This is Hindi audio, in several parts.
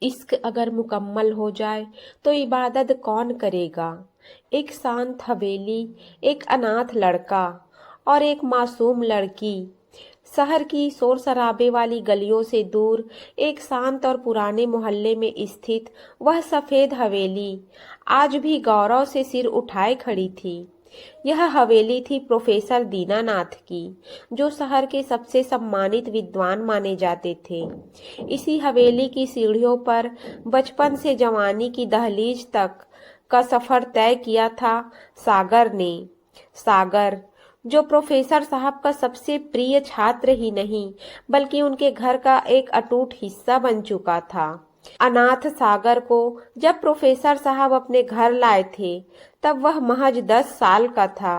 इश्क अगर मुकम्मल हो जाए तो इबादत कौन करेगा। एक शांत हवेली, एक अनाथ लड़का और एक मासूम लड़की। शहर की शोर शराबे वाली गलियों से दूर एक शांत और पुराने मोहल्ले में स्थित वह सफेद हवेली आज भी गौरव से सिर उठाए खड़ी थी। यह हवेली थी प्रोफेसर दीनानाथ की, जो शहर के सबसे सम्मानित विद्वान माने जाते थे। इसी हवेली की सीढ़ियों पर बचपन से जवानी की दहलीज तक का सफर तय किया था सागर ने। सागर, जो प्रोफेसर साहब का सबसे प्रिय छात्र ही नहीं बल्कि उनके घर का एक अटूट हिस्सा बन चुका था। अनाथ सागर को जब प्रोफेसर साहब अपने घर लाए थे तब वह महज 10 साल का था।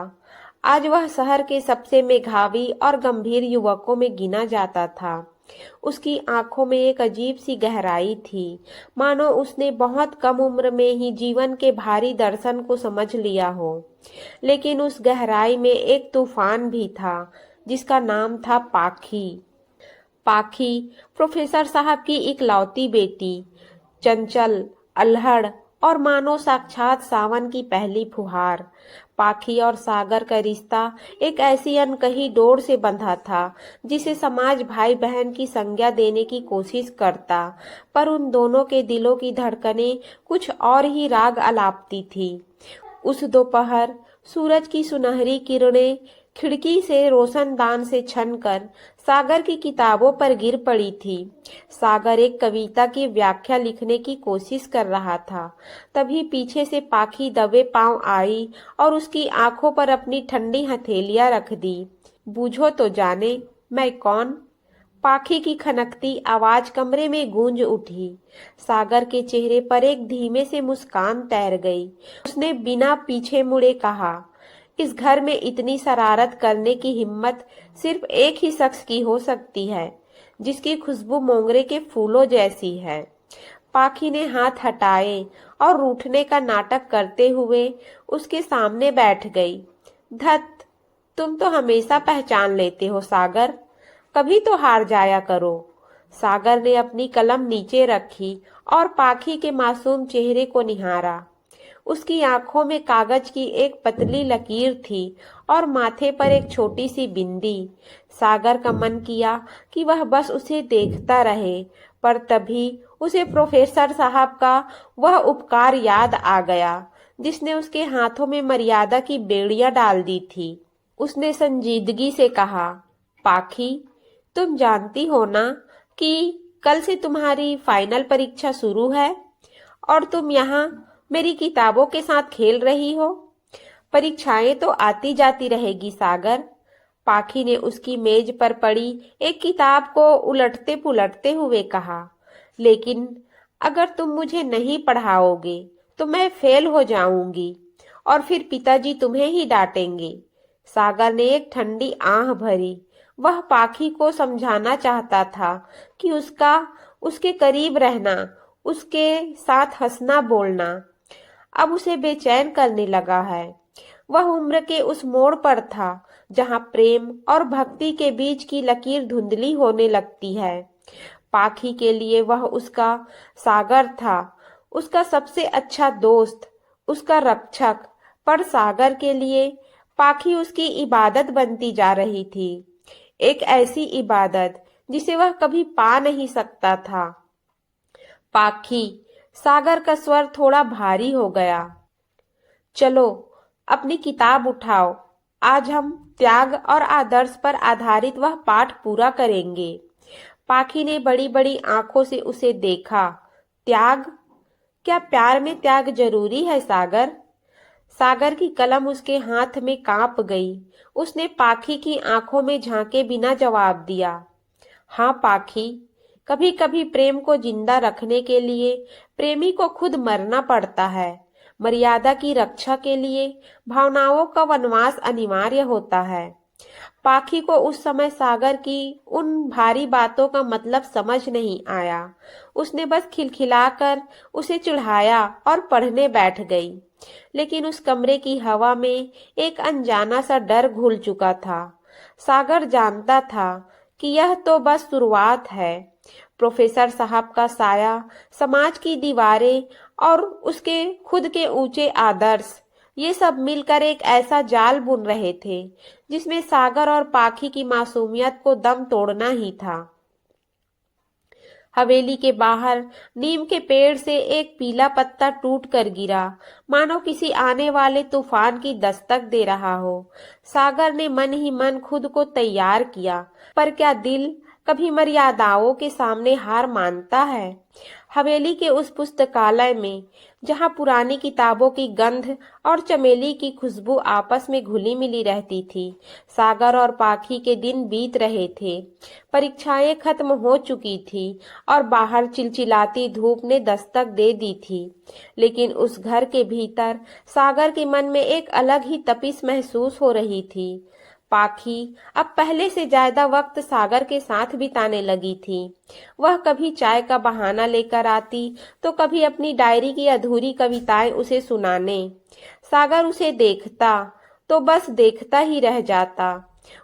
आज वह शहर के सबसे मेधावी और गंभीर युवकों में गिना जाता था। उसकी आंखों में एक अजीब सी गहराई थी, मानो उसने बहुत कम उम्र में ही जीवन के भारी दर्शन को समझ लिया हो। लेकिन उस गहराई में एक तूफान भी था जिसका नाम था पाखी। पाखी प्रोफेसर साहब की इकलौती बेटी, चंचल, अल्हड़ और मानो साक्षात सावन की पहली फुहार। पाखी और सागर का रिश्ता एक ऐसी अनकही डोर से बंधा था जिसे समाज भाई बहन की संज्ञा देने की कोशिश करता, पर उन दोनों के दिलों की धड़कनें कुछ और ही राग अलापती थी। उस दोपहर सूरज की सुनहरी किरणें खिड़की से रोशनदान से छनकर सागर की किताबों पर गिर पड़ी थी। सागर एक कविता की व्याख्या लिखने की कोशिश कर रहा था। तभी पीछे से पाखी दबे पांव आई और उसकी आंखों पर अपनी ठंडी हथेलियां रख दी। बूझो तो जाने मैं कौन। पाखी की खनकती आवाज कमरे में गूंज उठी। सागर के चेहरे पर एक धीमे से मुस्कान तैर गई। उसने बिना पीछे मुड़े कहा, इस घर में इतनी शरारत करने की हिम्मत सिर्फ एक ही शख्स की हो सकती है, जिसकी खुशबू मोंगरे के फूलों जैसी है। पाखी ने हाथ हटाए और रूठने का नाटक करते हुए उसके सामने बैठ गई। धत, तुम तो हमेशा पहचान लेते हो सागर, कभी तो हार जाया करो। सागर ने अपनी कलम नीचे रखी और पाखी के मासूम चेहरे को निहारा। उसकी आंखों में कागज की एक पतली लकीर थी और माथे पर एक छोटी सी बिंदी। सागर का मन किया कि वह बस उसे देखता रहे, पर तभी उसे प्रोफेसर साहब का वह उपकार याद आ गया जिसने उसके हाथों में मर्यादा की बेड़ियां डाल दी थी। उसने संजीदगी से कहा, पाखी, तुम जानती हो ना कि कल से तुम्हारी फाइनल परीक्षा शुरू है और तुम यहाँ मेरी किताबों के साथ खेल रही हो। परीक्षाएं तो आती जाती रहेगी सागर। पाखी ने उसकी मेज पर पड़ी एक किताब को उलटते पुलटते हुए कहा, लेकिन अगर तुम मुझे नहीं पढ़ाओगे तो मैं फेल हो जाऊंगी और फिर पिताजी तुम्हें ही डांटेंगे। सागर ने एक ठंडी आह भरी। वह पाखी को समझाना चाहता था कि उसके करीब रहना, उसके साथ हंसना बोलना अब उसे बेचैन करने लगा है। वह उम्र के उस मोड़ पर था जहां प्रेम और भक्ति के बीच की लकीर धुंधली होने लगती है। पाखी के लिए वह उसका सागर था, उसका सबसे अच्छा दोस्त, उसका रक्षक, पर सागर के लिए पाखी उसकी इबादत बनती जा रही थी। एक ऐसी इबादत जिसे वह कभी पा नहीं सकता था। पाखी, सागर का स्वर थोड़ा भारी हो गया। चलो अपनी किताब उठाओ, आज हम त्याग और आदर्श पर आधारित वह पाठ पूरा करेंगे। पाखी ने बड़ी बड़ी आंखों से उसे देखा। त्याग? क्या प्यार में त्याग जरूरी है सागर? सागर की कलम उसके हाथ में कांप गई। उसने पाखी की आंखों में झांके बिना जवाब दिया, हाँ पाखी, कभी कभी प्रेम को जिंदा रखने के लिए प्रेमी को खुद मरना पड़ता है। मर्यादा की रक्षा के लिए भावनाओं का वनवास अनिवार्य होता है। पाखी को उस समय सागर की उन भारी बातों का मतलब समझ नहीं आया। उसने बस खिलखिलाकर उसे चिढ़ाया और पढ़ने बैठ गई। लेकिन उस कमरे की हवा में एक अनजाना सा डर घुल चुका था। सागर जानता था कि यह तो बस शुरुआत है, प्रोफेसर साहब का साया, समाज की दीवारें और उसके खुद के ऊंचे आदर्श, ये सब मिलकर एक ऐसा जाल बुन रहे थे जिसमें सागर और पाखी की मासूमियत को दम तोड़ना ही था। हवेली के बाहर नीम के पेड़ से एक पीला पत्ता टूट कर गिरा, मानो किसी आने वाले तूफान की दस्तक दे रहा हो। सागर ने मन ही मन खुद को तैयार किया, पर क्या दिल कभी मर्यादाओं के सामने हार मानता है? हवेली के उस पुस्तकालय में, जहाँ पुरानी किताबों की गंध और चमेली की खुशबू आपस में घुली मिली रहती थी, सागर और पाखी के दिन बीत रहे थे। परीक्षाएं खत्म हो चुकी थी और बाहर चिलचिलाती धूप ने दस्तक दे दी थी, लेकिन उस घर के भीतर सागर के मन में एक अलग ही तपिश महसूस हो रही थी। पाखी अब पहले से ज्यादा वक्त सागर के साथ बिताने लगी थी। वह कभी चाय का बहाना लेकर आती, तो कभी अपनी डायरी की अधूरी कविताएं उसे सुनाने। सागर उसे देखता तो बस देखता ही रह जाता।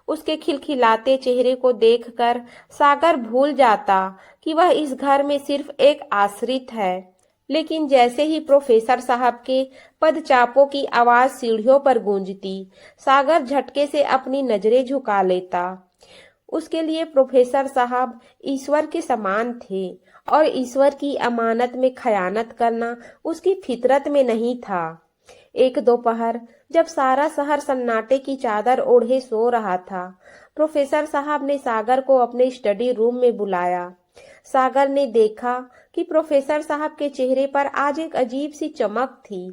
उसके खिलखिलाते चेहरे को देखकर सागर भूल जाता कि वह इस घर में सिर्फ एक आश्रित है। लेकिन जैसे ही प्रोफेसर साहब के पदचापों की आवाज सीढ़ियों पर गूंजती, सागर झटके से अपनी नजरें झुका लेता। उसके लिए प्रोफेसर साहब ईश्वर के समान थे और ईश्वर की अमानत में खयानत करना उसकी फितरत में नहीं था। एक दोपहर जब सारा शहर सन्नाटे की चादर ओढ़े सो रहा था, प्रोफेसर साहब ने सागर को अपने स्टडी रूम में बुलाया। सागर ने देखा कि प्रोफेसर साहब के चेहरे पर आज एक अजीब सी चमक थी,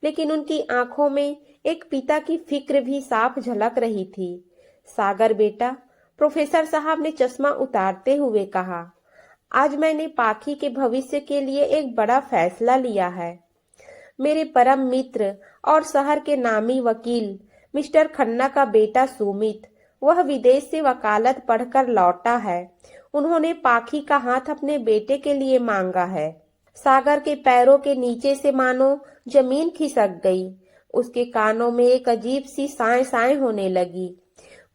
लेकिन उनकी आंखों में एक पिता की फिक्र भी साफ झलक रही थी। सागर बेटा, प्रोफेसर साहब ने चश्मा उतारते हुए कहा, आज मैंने पाखी के भविष्य के लिए एक बड़ा फैसला लिया है। मेरे परम मित्र और शहर के नामी वकील मिस्टर खन्ना का बेटा सुमित, वह विदेश से वकालत पढ़कर लौटा है। उन्होंने पाखी का हाथ अपने बेटे के लिए मांगा है। सागर के पैरों के नीचे से मानो जमीन खिसक गई। उसके कानों में एक अजीब सी साए साए होने लगी।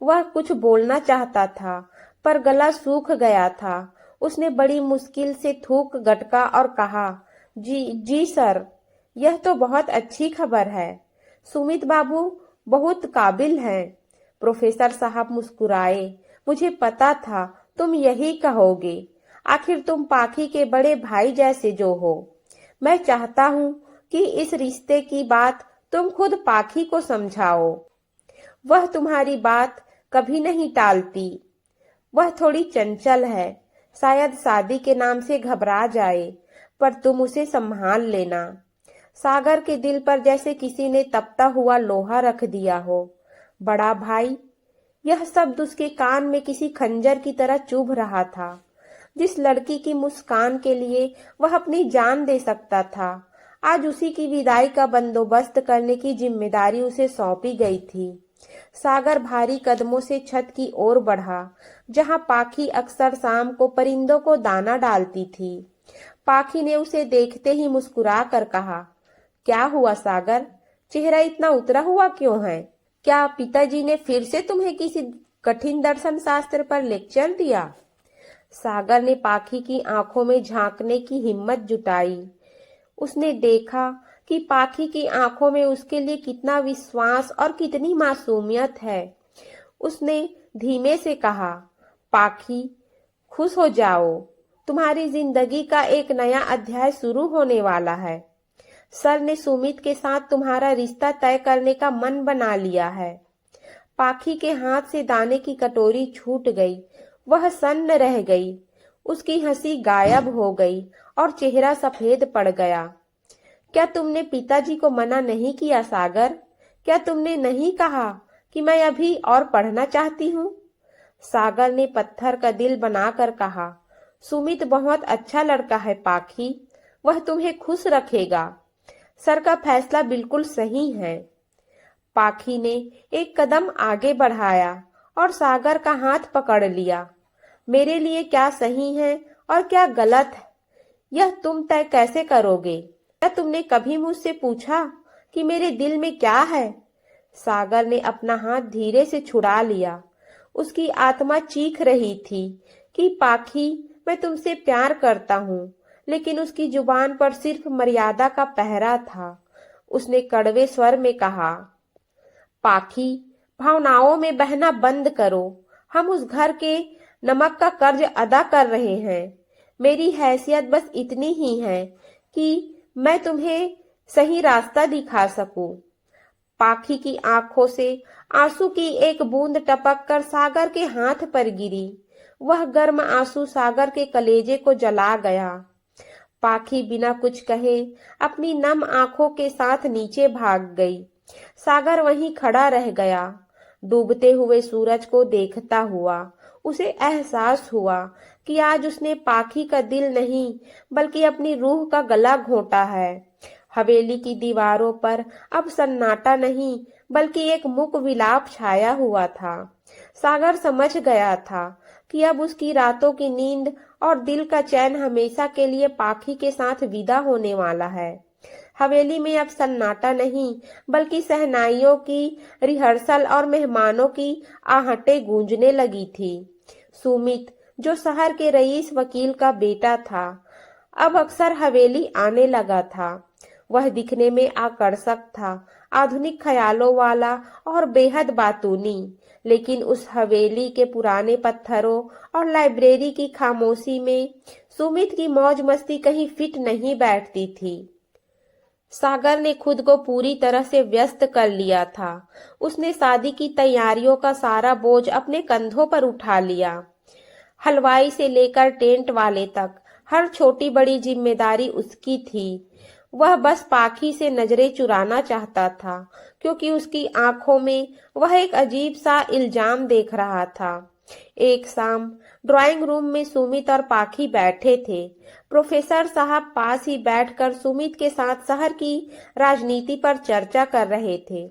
वह कुछ बोलना चाहता था, पर गला सूख गया था। उसने बड़ी मुश्किल से थूक गटका और कहा, जी सर, यह तो बहुत अच्छी खबर है। सुमित बाबू बहुत काबिल हैं। प्रोफेसर साहब मुस्कुराए। मुझे पता था तुम यही कहोगे। आखिर तुम पाखी के बड़े भाई जैसे जो हो। मैं चाहता हूँ कि इस रिश्ते की बात तुम खुद पाखी को समझाओ। वह तुम्हारी बात कभी नहीं टालती। वह थोड़ी चंचल है, शायद शादी के नाम से घबरा जाए, पर तुम उसे संभाल लेना। सागर के दिल पर जैसे किसी ने तपता हुआ लोहा रख दिया हो। बड़ा भाई, यह शब्द उसके कान में किसी खंजर की तरह चुभ रहा था। जिस लड़की की मुस्कान के लिए वह अपनी जान दे सकता था, आज उसी की विदाई का बंदोबस्त करने की जिम्मेदारी उसे सौंपी गई थी। सागर भारी कदमों से छत की ओर बढ़ा, जहां पाखी अक्सर शाम को परिंदों को दाना डालती थी। पाखी ने उसे देखते ही मुस्कुरा कर कहा, क्या हुआ सागर, चेहरा इतना उतरा हुआ क्यों है? क्या पिताजी ने फिर से तुम्हें किसी कठिन दर्शन शास्त्र पर लेक्चर दिया? सागर ने पाखी की आंखों में झांकने की हिम्मत जुटाई। उसने देखा कि पाखी की आंखों में उसके लिए कितना विश्वास और कितनी मासूमियत है। उसने धीमे से कहा, पाखी, खुश हो जाओ, तुम्हारी जिंदगी का एक नया अध्याय शुरू होने वाला है। सर ने सुमित के साथ तुम्हारा रिश्ता तय करने का मन बना लिया है। पाखी के हाथ से दाने की कटोरी छूट गई। वह सन्न रह गई। उसकी हंसी गायब हो गई और चेहरा सफेद पड़ गया। क्या तुमने पिताजी को मना नहीं किया सागर? क्या तुमने नहीं कहा कि मैं अभी और पढ़ना चाहती हूँ? सागर ने पत्थर का दिल बनाकर कहा, सुमित बहुत अच्छा लड़का है पाखी, वह तुम्हें खुश रखेगा। सर का फैसला बिल्कुल सही है। पाखी ने एक कदम आगे बढ़ाया और सागर का हाथ पकड़ लिया। मेरे लिए क्या सही है और क्या गलत है, यह तुम तय कैसे करोगे? क्या तुमने कभी मुझसे पूछा कि मेरे दिल में क्या है? सागर ने अपना हाथ धीरे से छुड़ा लिया। उसकी आत्मा चीख रही थी कि पाखी, मैं तुमसे प्यार करता हूँ, लेकिन उसकी जुबान पर सिर्फ मर्यादा का पहरा था। उसने कड़वे स्वर में कहा, पाखी, भावनाओं में बहना बंद करो। हम उस घर के नमक का कर्ज अदा कर रहे हैं। मेरी हैसियत बस इतनी ही है कि मैं तुम्हें सही रास्ता दिखा सकूं। पाखी की आंखों से आंसू की एक बूंद टपक कर सागर के हाथ पर गिरी। वह गर्म आंसू सागर के कलेजे को जला गया। पाखी बिना कुछ कहे अपनी नम आंखों के साथ नीचे भाग गई। सागर वहीं खड़ा रह गया, डूबते हुए सूरज को देखता हुआ। उसे एहसास हुआ कि आज उसने पाखी का दिल नहीं बल्कि अपनी रूह का गला घोंटा है। हवेली की दीवारों पर अब सन्नाटा नहीं बल्कि एक मूक विलाप छाया हुआ था। सागर समझ गया था कि अब उसकी रातों की नींद और दिल का चैन हमेशा के लिए पाखी के साथ विदा होने वाला है। हवेली में अब सन्नाटा नहीं बल्कि शहनाइयों की रिहर्सल और मेहमानों की आहटें गूंजने लगी थी। सुमित, जो शहर के रईस वकील का बेटा था, अब अक्सर हवेली आने लगा था। वह दिखने में आकर्षक था, आधुनिक ख्यालों वाला और बेहद बातूनी, लेकिन उस हवेली के पुराने पत्थरों और लाइब्रेरी की खामोशी में सुमित की मौज मस्ती कहीं फिट नहीं बैठती थी। सागर ने खुद को पूरी तरह से व्यस्त कर लिया था। उसने शादी की तैयारियों का सारा बोझ अपने कंधों पर उठा लिया। हलवाई से लेकर टेंट वाले तक हर छोटी बड़ी जिम्मेदारी उसकी थी। वह बस पाखी से नजरें चुराना चाहता था, क्योंकि उसकी आंखों में वह एक अजीब सा इल्जाम देख रहा था। एक शाम ड्राइंग रूम में सुमित और पाखी बैठे थे। प्रोफेसर साहब पास ही बैठकर सुमित के साथ शहर की राजनीति पर चर्चा कर रहे थे।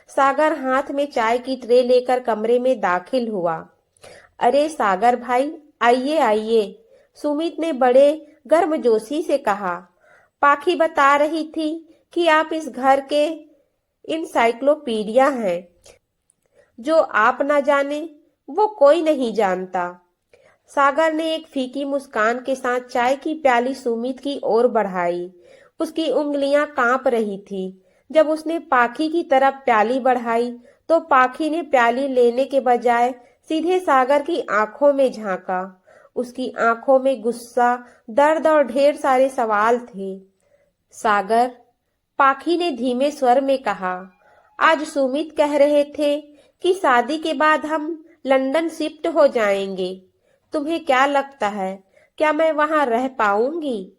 सागर हाथ में चाय की ट्रे लेकर कमरे में दाखिल हुआ। अरे सागर भाई, आइए आइए, सुमित ने बड़े गर्मजोशी से कहा। पाखी बता रही थी कि आप इस घर के इंसाइक्लोपीडिया हैं। जो आप ना जाने वो कोई नहीं जानता। सागर ने एक फीकी मुस्कान के साथ चाय की प्याली सुमित की ओर बढ़ाई। उसकी उंगलियां कांप रही थी। जब उसने पाखी की तरफ प्याली बढ़ाई तो पाखी ने प्याली लेने के बजाय सीधे सागर की आंखों में झांका। उसकी आंखों में गुस्सा, दर्द और ढेर सारे सवाल थे। सागर, पाखी ने धीमे स्वर में कहा, आज सुमित कह रहे थे कि शादी के बाद हम लंदन शिफ्ट हो जाएंगे। तुम्हें क्या लगता है, क्या मैं वहां रह पाऊंगी?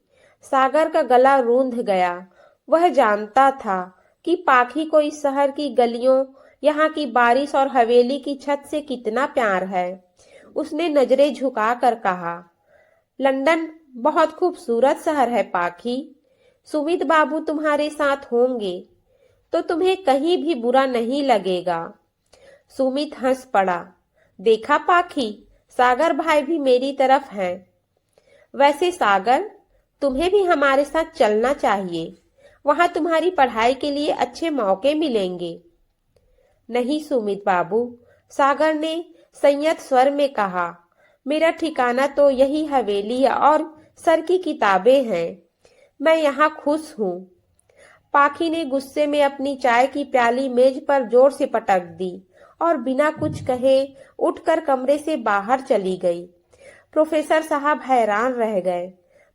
सागर का गला रूंध गया। वह जानता था कि पाखी को इस शहर की गलियों, यहाँ की बारिश और हवेली की छत से कितना प्यार है। उसने नजरें झुकाकर कहा, लंदन बहुत खूबसूरत शहर है पाखी। सुमित बाबू तुम्हारे साथ होंगे तो तुम्हें कहीं भी बुरा नहीं लगेगा। सुमित हंस पड़ा। देखा पाखी, सागर भाई भी मेरी तरफ हैं। वैसे सागर, तुम्हें भी हमारे साथ चलना चाहिए। वहां तुम्हारी पढ़ाई के लिए अच्छे मौके मिलेंगे। नहीं सुमित बाबू, सागर ने संयत स्वर में कहा, मेरा ठिकाना तो यही हवेली और सर की किताबें हैं। मैं यहाँ खुश हूँ। पाखी ने गुस्से में अपनी चाय की प्याली मेज पर जोर से पटक दी और बिना कुछ कहे उठकर कमरे से बाहर चली गई। प्रोफेसर साहब हैरान रह गए।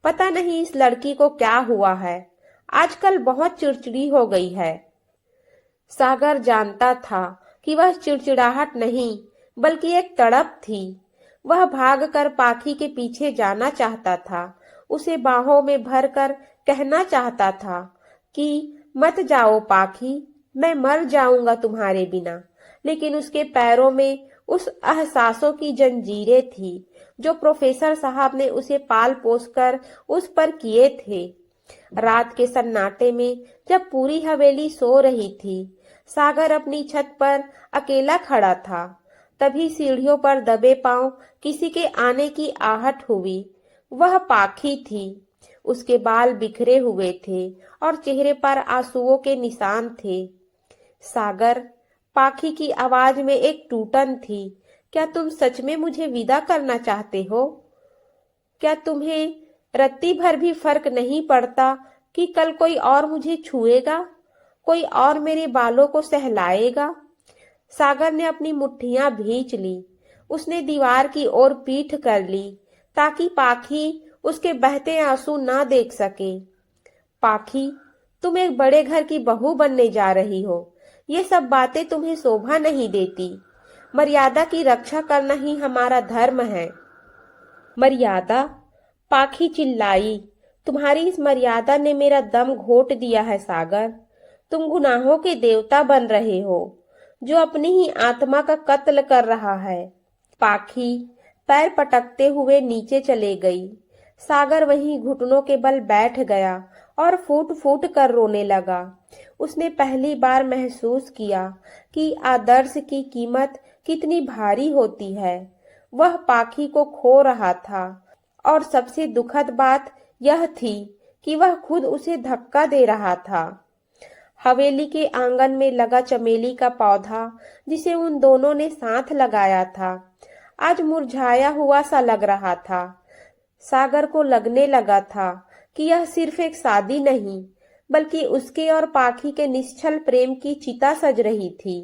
पता नहीं इस लड़की को क्या हुआ है, आजकल बहुत चिड़चिड़ी हो गई है। सागर जानता था कि वह चिड़चिड़ाहट नहीं बल्कि एक तड़प थी। वह भागकर पाखी के पीछे जाना चाहता था, उसे बाहों में भरकर कहना चाहता था कि मत जाओ पाखी, मैं मर जाऊंगा तुम्हारे बिना। लेकिन उसके पैरों में उस एहसासों की जंजीरें थी जो प्रोफेसर साहब ने उसे पाल पोस कर उस पर किए थे। रात के सन्नाटे में जब पूरी हवेली सो रही थी, सागर अपनी छत पर अकेला खड़ा था। तभी सीढ़ियों पर दबे पांव किसी के आने की आहट हुई। वह पाखी थी। उसके बाल बिखरे हुए थे और चेहरे पर आंसुओं के निशान थे। सागर, पाखी की आवाज में एक टूटन थी। क्या तुम सच में मुझे विदा करना चाहते हो? क्या तुम्हें रत्ती भर भी फर्क नहीं पड़ता कि कल कोई और मुझे छुएगा, कोई और मेरे बालों को सहलाएगा? सागर ने अपनी मुट्ठियां भींच ली। उसने दीवार की ओर पीठ कर ली ताकि पाखी उसके बहते आंसू ना देख सके। पाखी, तुम एक बड़े घर की बहू बनने जा रही हो। ये सब बातें तुम्हें शोभा नहीं देती। मर्यादा की रक्षा करना ही हमारा धर्म है। मर्यादा? पाखी चिल्लाई। तुम्हारी इस मर्यादा ने मेरा दम घोट दिया है सागर। तुम गुनाहों के देवता बन रहे हो, जो अपनी ही आत्मा का कत्ल कर रहा है। पाखी पैर पटकते हुए नीचे चले गई। सागर वहीं घुटनों के बल बैठ गया और फूट फूट कर रोने लगा। उसने पहली बार महसूस किया कि आदर्श की कीमत कितनी भारी होती है। वह पाखी को खो रहा था और सबसे दुखद बात यह थी कि वह खुद उसे धक्का दे रहा था। हवेली के आंगन में लगा चमेली का पौधा, जिसे उन दोनों ने साथ लगाया था, आज मुरझाया हुआ सा लग रहा था। सागर को लगने लगा था कि यह सिर्फ एक शादी नहीं, बल्कि उसके और पाखी के निश्चल प्रेम की चिता सज रही थी।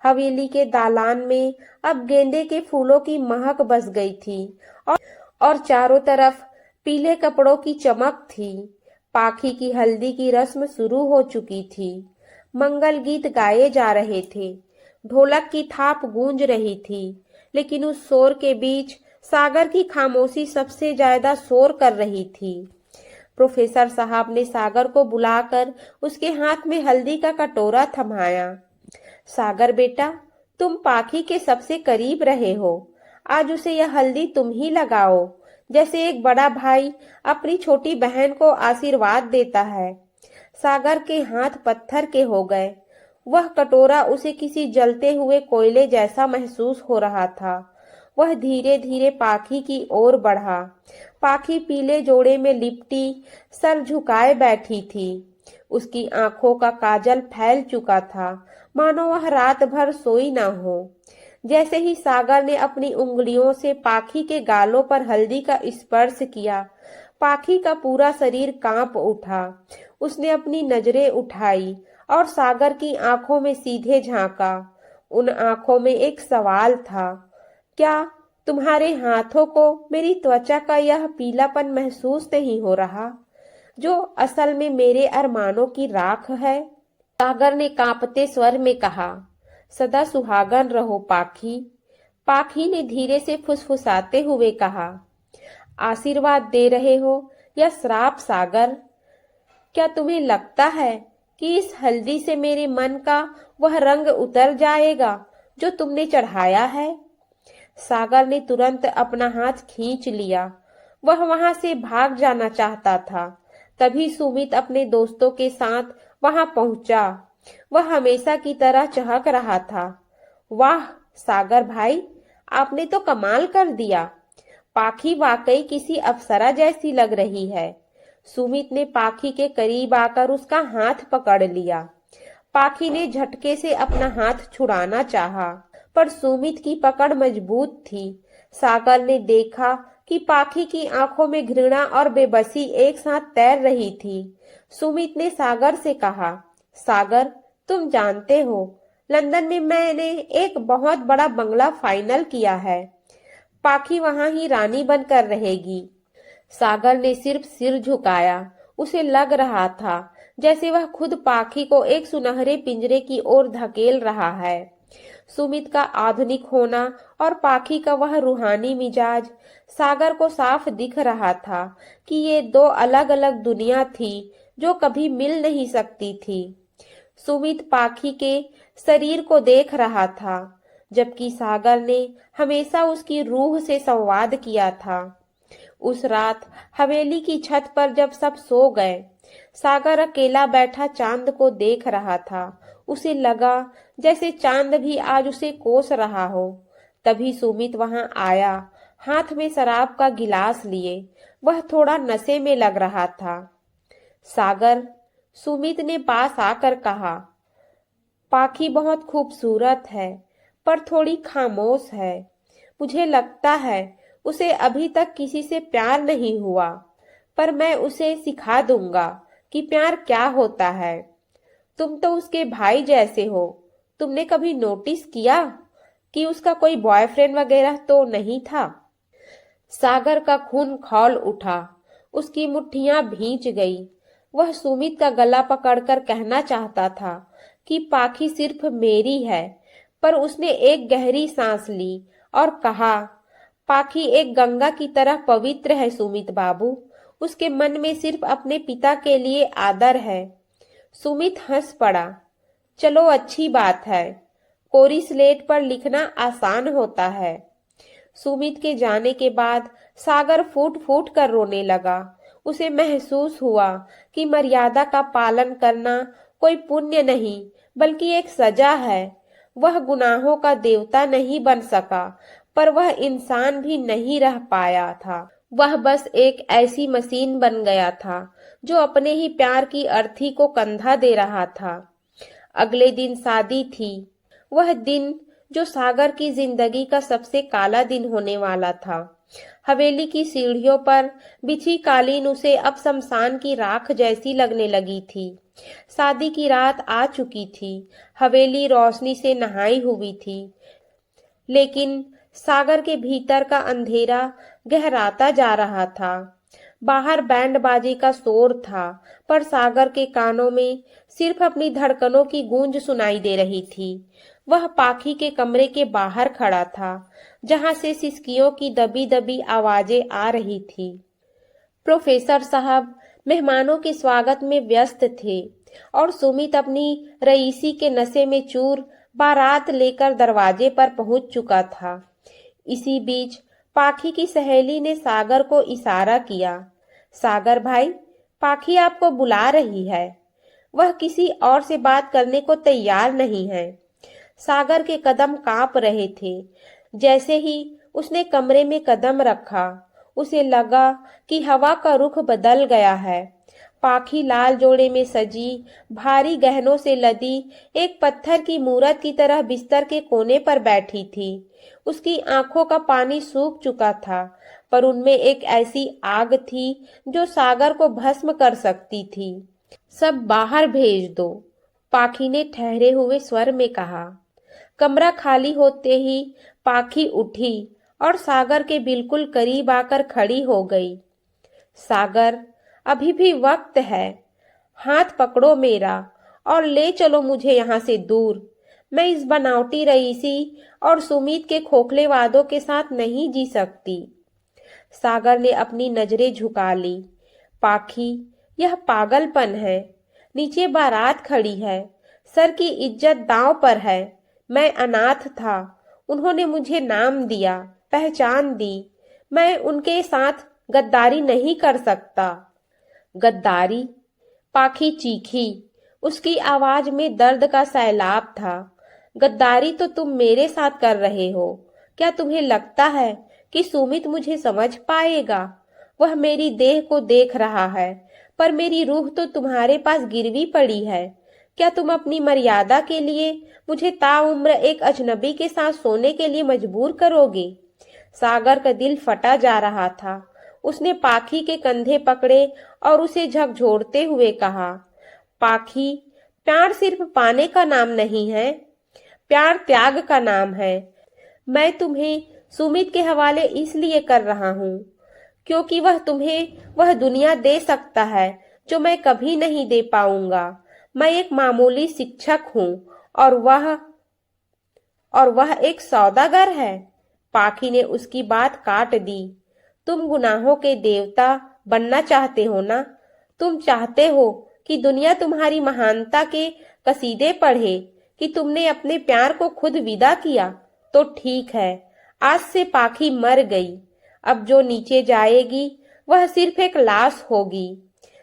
हवेली के दालान में अब गेंदे के फूलों की महक बस गई थी और चारों तरफ पीले कपड़ों की चमक थी। पाखी की हल्दी की रस्म शुरू हो चुकी थी। मंगल गीत गाए जा रहे थे। ढोलक की थाप गूंज रही थी, लेकिन उस शोर के बीच सागर की खामोशी सबसे ज्यादा शोर कर रही थी। प्रोफेसर साहब ने सागर को बुलाकर उसके हाथ में हल्दी का कटोरा थमाया। सागर बेटा, तुम पाखी के सबसे करीब रहे हो। आज उसे यह हल्दी तुम ही लगाओ, जैसे एक बड़ा भाई अपनी छोटी बहन को आशीर्वाद देता है। सागर के हाथ पत्थर के हो गए। वह कटोरा उसे किसी जलते हुए कोयले जैसा महसूस हो रहा था। वह धीरे धीरे पाखी की ओर बढ़ा। पाखी पीले जोड़े में लिपटी सर झुकाए बैठी थी। उसकी आंखों का काजल फैल चुका था, मानो वह रात भर सोई ना हो। जैसे ही सागर ने अपनी उंगलियों से पाखी के गालों पर हल्दी का स्पर्श किया, पाखी का पूरा शरीर कांप उठा। उसने अपनी नजरें उठाई और सागर की आंखों में सीधे झांका। उन आंखों में एक सवाल था, क्या तुम्हारे हाथों को मेरी त्वचा का यह पीलापन महसूस नहीं हो रहा, जो असल में मेरे अरमानों की राख है? सागर ने कांपते स्वर में कहा। सदा सुहागन रहो पाखी। पाखी ने धीरे से फुसफुसाते हुए कहा। आशीर्वाद दे रहे हो या श्राप सागर? क्या तुम्हें लगता है कि इस हल्दी से मेरे मन का वह रंग उतर जाएगा जो तुमने चढ़ाया है? सागर ने तुरंत अपना हाथ खींच लिया। वह वहां से भाग जाना चाहता था। तभी सुमित अपने दोस्तों के साथ वहां पहुंचा। वह हमेशा की तरह चहक रहा था। वाह सागर भाई, आपने तो कमाल कर दिया। पाखी वाकई किसी अप्सरा जैसी लग रही है। सुमित ने पाखी के करीब आकर उसका हाथ पकड़ लिया। पाखी ने झटके से अपना हाथ छुड़ाना चाहा, पर सुमित की पकड़ मजबूत थी। सागर ने देखा कि पाखी की आंखों में घृणा और बेबसी एक साथ तैर रही थी। सुमित ने सागर से कहा, सागर, तुम जानते हो, लंदन में मैंने एक बहुत बड़ा बंगला फाइनल किया है। पाखी वहां ही रानी बनकर रहेगी। सागर ने सिर्फ सिर झुकाया। उसे लग रहा था जैसे वह खुद पाखी को एक सुनहरे पिंजरे की ओर धकेल रहा है। सुमित का आधुनिक होना और पाखी का वह रूहानी मिजाज, सागर को साफ दिख रहा था कि ये दो अलग अलग दुनिया थी जो कभी मिल नहीं सकती थी। सुमित पाखी के शरीर को देख रहा था, जबकि सागर ने हमेशा उसकी रूह से संवाद किया था। उस रात हवेली की छत पर जब सब सो गए, सागर अकेला बैठा चांद को देख रहा था। उसे लगा जैसे चांद भी आज उसे कोस रहा हो। तभी सुमित वहां आया, हाथ में शराब का गिलास लिए। वह थोड़ा नशे में लग रहा था। सागर, सुमित ने पास आकर कहा, पाखी बहुत खूबसूरत है, पर थोड़ी खामोश है। मुझे लगता है उसे अभी तक किसी से प्यार नहीं हुआ, पर मैं उसे सिखा दूंगा कि प्यार क्या होता है। तुम तो उसके भाई जैसे हो। तुमने कभी नोटिस किया कि उसका कोई बॉयफ्रेंड वगैरह तो नहीं था? सागर का खून खौल उठा, उसकी मुट्ठियां भींच गई। वह सुमित का गला पकड़कर कहना चाहता था कि पाखी सिर्फ मेरी है, पर उसने एक गहरी सांस ली और कहा, पाखी एक गंगा की तरह पवित्र है सुमित बाबू। उसके मन में सिर्फ अपने पिता के लिए आदर है। सुमित हंस पड़ा। चलो अच्छी बात है, कोरी स्लेट पर लिखना आसान होता है। सुमित के जाने के बाद सागर फूट फूट कर रोने लगा। उसे महसूस हुआ कि मर्यादा का पालन करना कोई पुण्य नहीं, बल्कि एक सजा है। वह गुनाहों का देवता नहीं बन सका, पर वह इंसान भी नहीं रह पाया था। वह बस एक ऐसी मशीन बन गया था जो अपने ही प्यार की अर्थी को कंधा दे रहा था। अगले दिन शादी थी, वह दिन जो सागर की जिंदगी का सबसे काला दिन होने वाला था। हवेली की सीढ़ियों पर बिछी कालीन उसे अब शमशान की राख जैसी लगने लगी थी। शादी की रात आ चुकी थी, हवेली रोशनी से नहाई हुई थी, लेकिन सागर के भीतर का अंधेरा गहराता जा रहा था। बाहर बैंड बाजे का शोर था, पर सागर के कानों में सिर्फ अपनी धड़कनों की गूंज सुनाई दे रही थी। वह पाखी के कमरे के बाहर खड़ा था, जहां से सिसकियों की दबी दबी आवाजें आ रही थी। प्रोफेसर साहब मेहमानों के स्वागत में व्यस्त थे और सुमित अपनी रईसी के नशे में चूर बारात लेकर दरवाजे पर पहुंच चुका था। इसी बीच पाखी की सहेली ने सागर को इशारा किया। सागर भाई, पाखी आपको बुला रही है। वह किसी और से बात करने को तैयार नहीं है। सागर के कदम कांप रहे थे। जैसे ही उसने कमरे में कदम रखा, उसे लगा कि हवा का रुख बदल गया है। पाखी लाल जोड़े में सजी, भारी गहनों से लदी एक पत्थर की मूरत की तरह बिस्तर के कोने पर बैठी थी। उसकी आंखों का पानी सूख चुका था, पर उनमें एक ऐसी आग थी जो सागर को भस्म कर सकती थी। सब बाहर भेज दो, पाखी ने ठहरे हुए स्वर में कहा। कमरा खाली होते ही पाखी उठी और सागर के बिल्कुल करीब आकर खड़ी हो गई। सागर, अभी भी वक्त है। हाथ पकड़ो मेरा और ले चलो मुझे यहाँ से दूर। मैं इस बनावटी रईसी और सुमित के खोखले वादों के साथ नहीं जी सकती। सागर ने अपनी नजरें झुका ली। पाखी, यह पागलपन है। नीचे बारात खड़ी है, सर की इज्जत दांव पर है। मैं अनाथ था, उन्होंने मुझे नाम दिया, पहचान दी। मैं उनके साथ गद्दारी नहीं कर सकता। गद्दारी? पाखी चीखी। उसकी आवाज में दर्द का सैलाब था। गद्दारी तो तुम मेरे साथ कर रहे हो। क्या तुम्हें लगता है कि सुमित मुझे समझ पाएगा? वह मेरी देह को देख रहा है, पर मेरी रूह तो तुम्हारे पास गिरवी पड़ी है। क्या तुम अपनी मर्यादा के लिए मुझे ताउम्र एक अजनबी के साथ सोने के लिए मजबूर करोगे? सागर का दिल फटा जा रहा था। उसने पाखी के कंधे पकड़े और उसे झकझोरते हुए कहा, पाखी, प्यार सिर्फ पाने का नाम नहीं है, प्यार त्याग का नाम है। मैं तुम्हें सुमित के हवाले इसलिए कर रहा हूँ क्योंकि वह तुम्हें वह दुनिया दे सकता है जो मैं कभी नहीं दे पाऊंगा। मैं एक मामूली शिक्षक हूँ और वह एक सौदागर है। पाखी ने उसकी बात काट दी। तुम गुनाहों के देवता बनना चाहते हो ना? तुम चाहते हो कि दुनिया तुम्हारी महानता के कसीदे पढ़े कि तुमने अपने प्यार को खुद विदा किया? तो ठीक है, आज से पाखी मर गई। अब जो नीचे जाएगी वह सिर्फ एक लाश होगी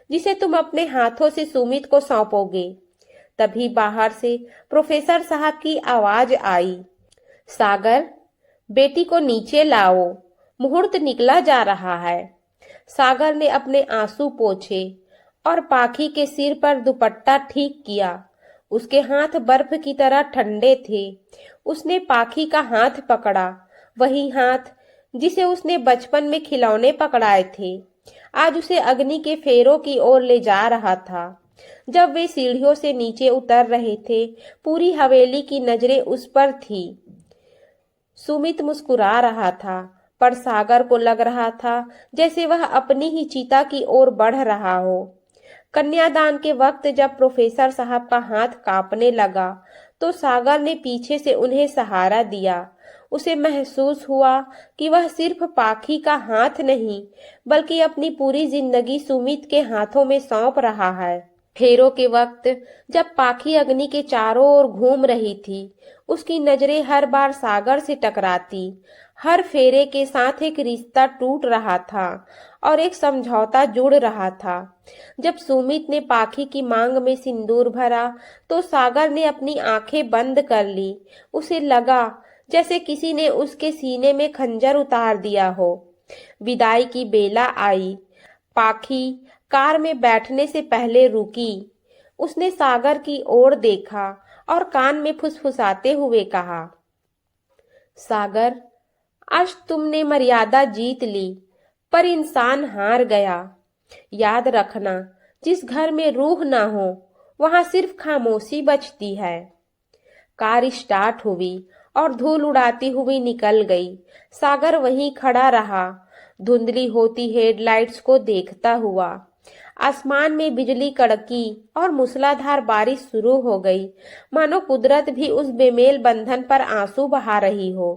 जिसे तुम अपने हाथों से सुमित को सौंपोगे। तभी बाहर से प्रोफेसर साहब की आवाज आई, सागर, बेटी को नीचे लाओ, मुहूर्त निकला जा रहा है। सागर ने अपने आंसू पोंछे और पाखी के सिर पर दुपट्टा ठीक किया। उसके हाथ बर्फ की तरह ठंडे थे। उसने पाखी का हाथ पकड़ा, वही हाथ जिसे उसने बचपन में खिलौने पकड़ाए थे, आज उसे अग्नि के फेरों की ओर ले जा रहा था। जब वे सीढ़ियों से नीचे उतर रहे थे, पूरी हवेली की नजरें उस पर थी। सुमित मुस्कुरा रहा था, पर सागर को लग रहा था जैसे वह अपनी ही चिता की ओर बढ़ रहा हो। कन्यादान के वक्त जब प्रोफेसर साहब का हाथ कांपने लगा, तो सागर ने पीछे से उन्हें सहारा दिया। उसे महसूस हुआ कि वह सिर्फ पाखी का हाथ नहीं, बल्कि अपनी पूरी जिंदगी सुमित के हाथों में सौंप रहा है। फेरों के वक्त जब पाखी अग्नि के चारों ओर घूम रही थी, उसकी नजरें हर बार सागर से टकराती। हर फेरे के साथ एक रिश्ता टूट रहा था और एक समझौता जुड़ रहा था। जब सुमित ने पाखी की मांग में सिंदूर भरा, तो सागर ने अपनी आंखें बंद कर ली। उसे लगा जैसे किसी ने उसके सीने में खंजर उतार दिया हो। विदाई की बेला आई। पाखी कार में बैठने से पहले रुकी। उसने सागर की ओर देखा और कान में फुसफुसाते हुए कहा, सागर, आज तुमने मर्यादा जीत ली, पर इंसान हार गया। याद रखना, जिस घर में रूह ना हो, वहां सिर्फ खामोशी बचती है। कार स्टार्ट हुई और धूल उड़ाती हुई निकल गई। सागर वहीं खड़ा रहा, धुंधली होती हेडलाइट्स को देखता हुआ। आसमान में बिजली कड़की और मूसलाधार बारिश शुरू हो गई, मानो कुदरत भी उस बेमेल बंधन पर आंसू बहा रही हो।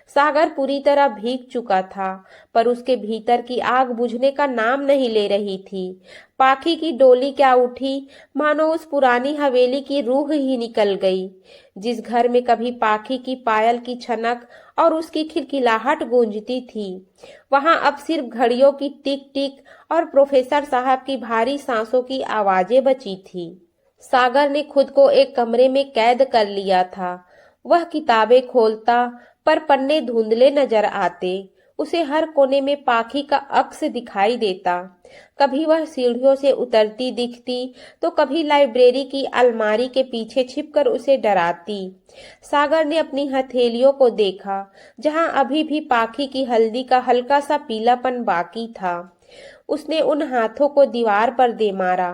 सागर पूरी तरह भीग चुका था, पर उसके भीतर की आग बुझने का नाम नहीं ले रही थी। पाखी की डोली क्या उठी, मानो उस पुरानी हवेली की रूह ही निकल गई। जिस घर में कभी पाखी की पायल की छनक और उसकी खिलखिलाहट गूंजती थी, वहां अब सिर्फ घड़ियों की टिक टिक और प्रोफेसर साहब की भारी सांसों की आवाजें बची थी। सागर ने खुद को एक कमरे में कैद कर लिया था। वह किताबें खोलता, पर पन्ने धुंधले नजर आते। उसे हर कोने में पाखी का अक्स दिखाई देता। कभी वह सीढ़ियों से उतरती दिखती, तो कभी लाइब्रेरी की अलमारी के पीछे छिपकर उसे डराती। सागर ने अपनी हथेलियों को देखा, जहां अभी भी पाखी की हल्दी का हल्का सा पीलापन बाकी था। उसने उन हाथों को दीवार पर दे मारा।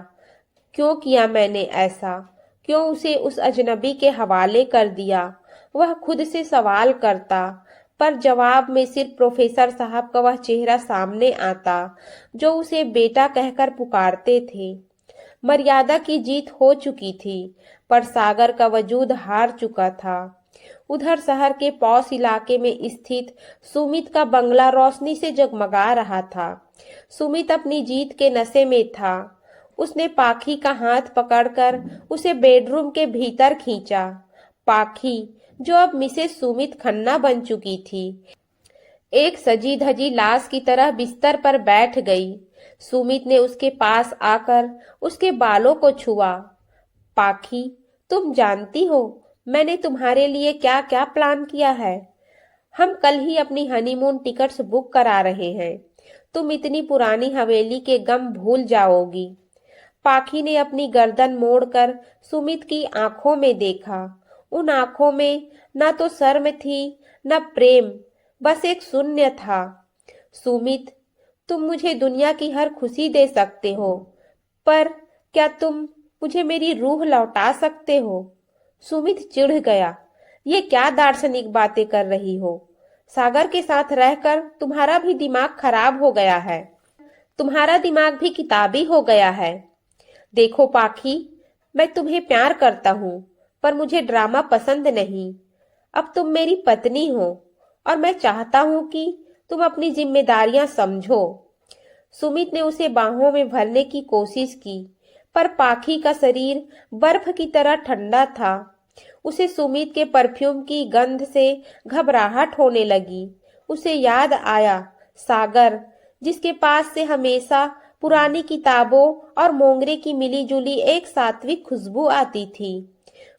क्यों किया मैंने ऐसा? क्यों उसे उस अजनबी के हवाले कर दिया? वह खुद से सवाल करता, पर जवाब में सिर्फ प्रोफेसर साहब का वह चेहरा सामने आता, जो उसे बेटा कहकर पुकारते थे। मर्यादा की जीत हो चुकी थी, पर सागर का वजूद हार चुका था। उधर शहर के पौष इलाके में स्थित सुमित का बंगला रोशनी से जगमगा रहा था। सुमित अपनी जीत के नशे में था। उसने पाखी का हाथ पकड़कर उसे बेडरूम के भीतर खींचा। पाखी, जो अब मिसेस सुमित खन्ना बन चुकी थी, एक सजी धजी लाश की तरह बिस्तर पर बैठ गई। सुमित ने उसके पास आकर उसके बालों को छुआ। पाखी, तुम जानती हो मैंने तुम्हारे लिए क्या क्या प्लान किया है? हम कल ही अपनी हनीमून टिकट्स बुक करा रहे हैं। तुम इतनी पुरानी हवेली के गम भूल जाओगी। पाखी ने अपनी गर्दन मोड़कर सुमित की आंखों में देखा। उन आंखों में न तो शर्म थी, न प्रेम, बस एक शून्य था। सुमित, तुम मुझे दुनिया की हर खुशी दे सकते हो, पर क्या तुम मुझे मेरी रूह लौटा सकते हो? सुमित चिढ़ गया। ये क्या दार्शनिक बातें कर रही हो? सागर के साथ रहकर तुम्हारा भी दिमाग खराब हो गया है। तुम्हारा दिमाग भी किताबी हो गया है। देखो पाखी, मैं तुम्हें प्यार करता हूँ, पर मुझे ड्रामा पसंद नहीं। अब तुम मेरी पत्नी हो और मैं चाहता हूँ कि तुम अपनी जिम्मेदारियां समझो। सुमित ने उसे बाहों में भरने की कोशिश की, पर पाखी का शरीर बर्फ की तरह ठंडा था। उसे सुमित के परफ्यूम की गंध से घबराहट होने लगी। उसे याद आया सागर, जिसके पास से हमेशा पुरानी किताबों और मोंगरे की मिलीजुली एक सात्विक खुशबू आती थी।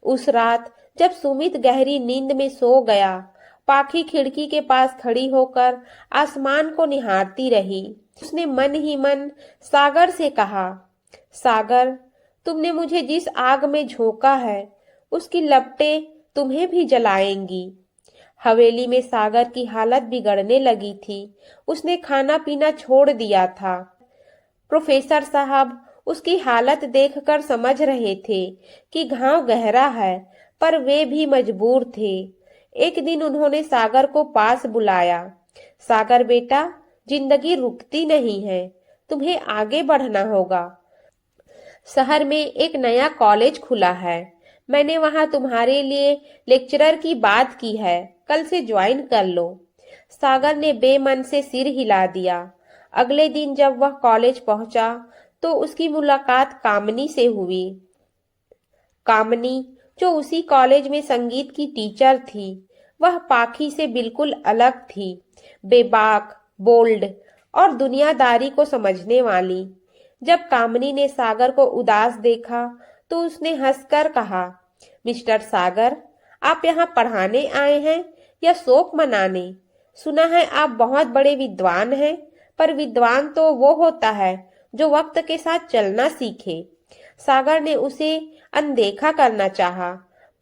उस रात जब सुमित गहरी नींद में सो गया, पाखी खिड़की के पास खड़ी होकर आसमान को निहारती रही। उसने मन ही मन सागर से कहा, सागर, तुमने मुझे जिस आग में झोंका है, उसकी लपटें तुम्हें भी जलाएंगी। हवेली में सागर की हालत बिगड़ने लगी थी। उसने खाना पीना छोड़ दिया था। प्रोफेसर साहब उसकी हालत देखकर समझ रहे थे कि घाव गहरा है, पर वे भी मजबूर थे। एक दिन उन्होंने सागर को पास बुलाया। सागर बेटा, जिंदगी रुकती नहीं है, तुम्हें आगे बढ़ना होगा। शहर में एक नया कॉलेज खुला है, मैंने वहां तुम्हारे लिए लेक्चरर की बात की है, कल से ज्वाइन कर लो। सागर ने बेमन से सिर हिला दिया। अगले दिन जब वह कॉलेज पहुंचा तो उसकी मुलाकात कामनी से हुई। कामनी, जो उसी कॉलेज में संगीत की टीचर थी, वह पाखी से बिल्कुल अलग थी, बेबाक, बोल्ड और दुनियादारी को समझने वाली। जब कामनी ने सागर को उदास देखा तो उसने हंसकर कहा, मिस्टर सागर, आप यहाँ पढ़ाने आए हैं या शोक मनाने? सुना है आप बहुत बड़े विद्वान हैं, पर विद्वान तो वो होता है जो वक्त के साथ चलना सीखे। सागर ने उसे अनदेखा करना चाहा,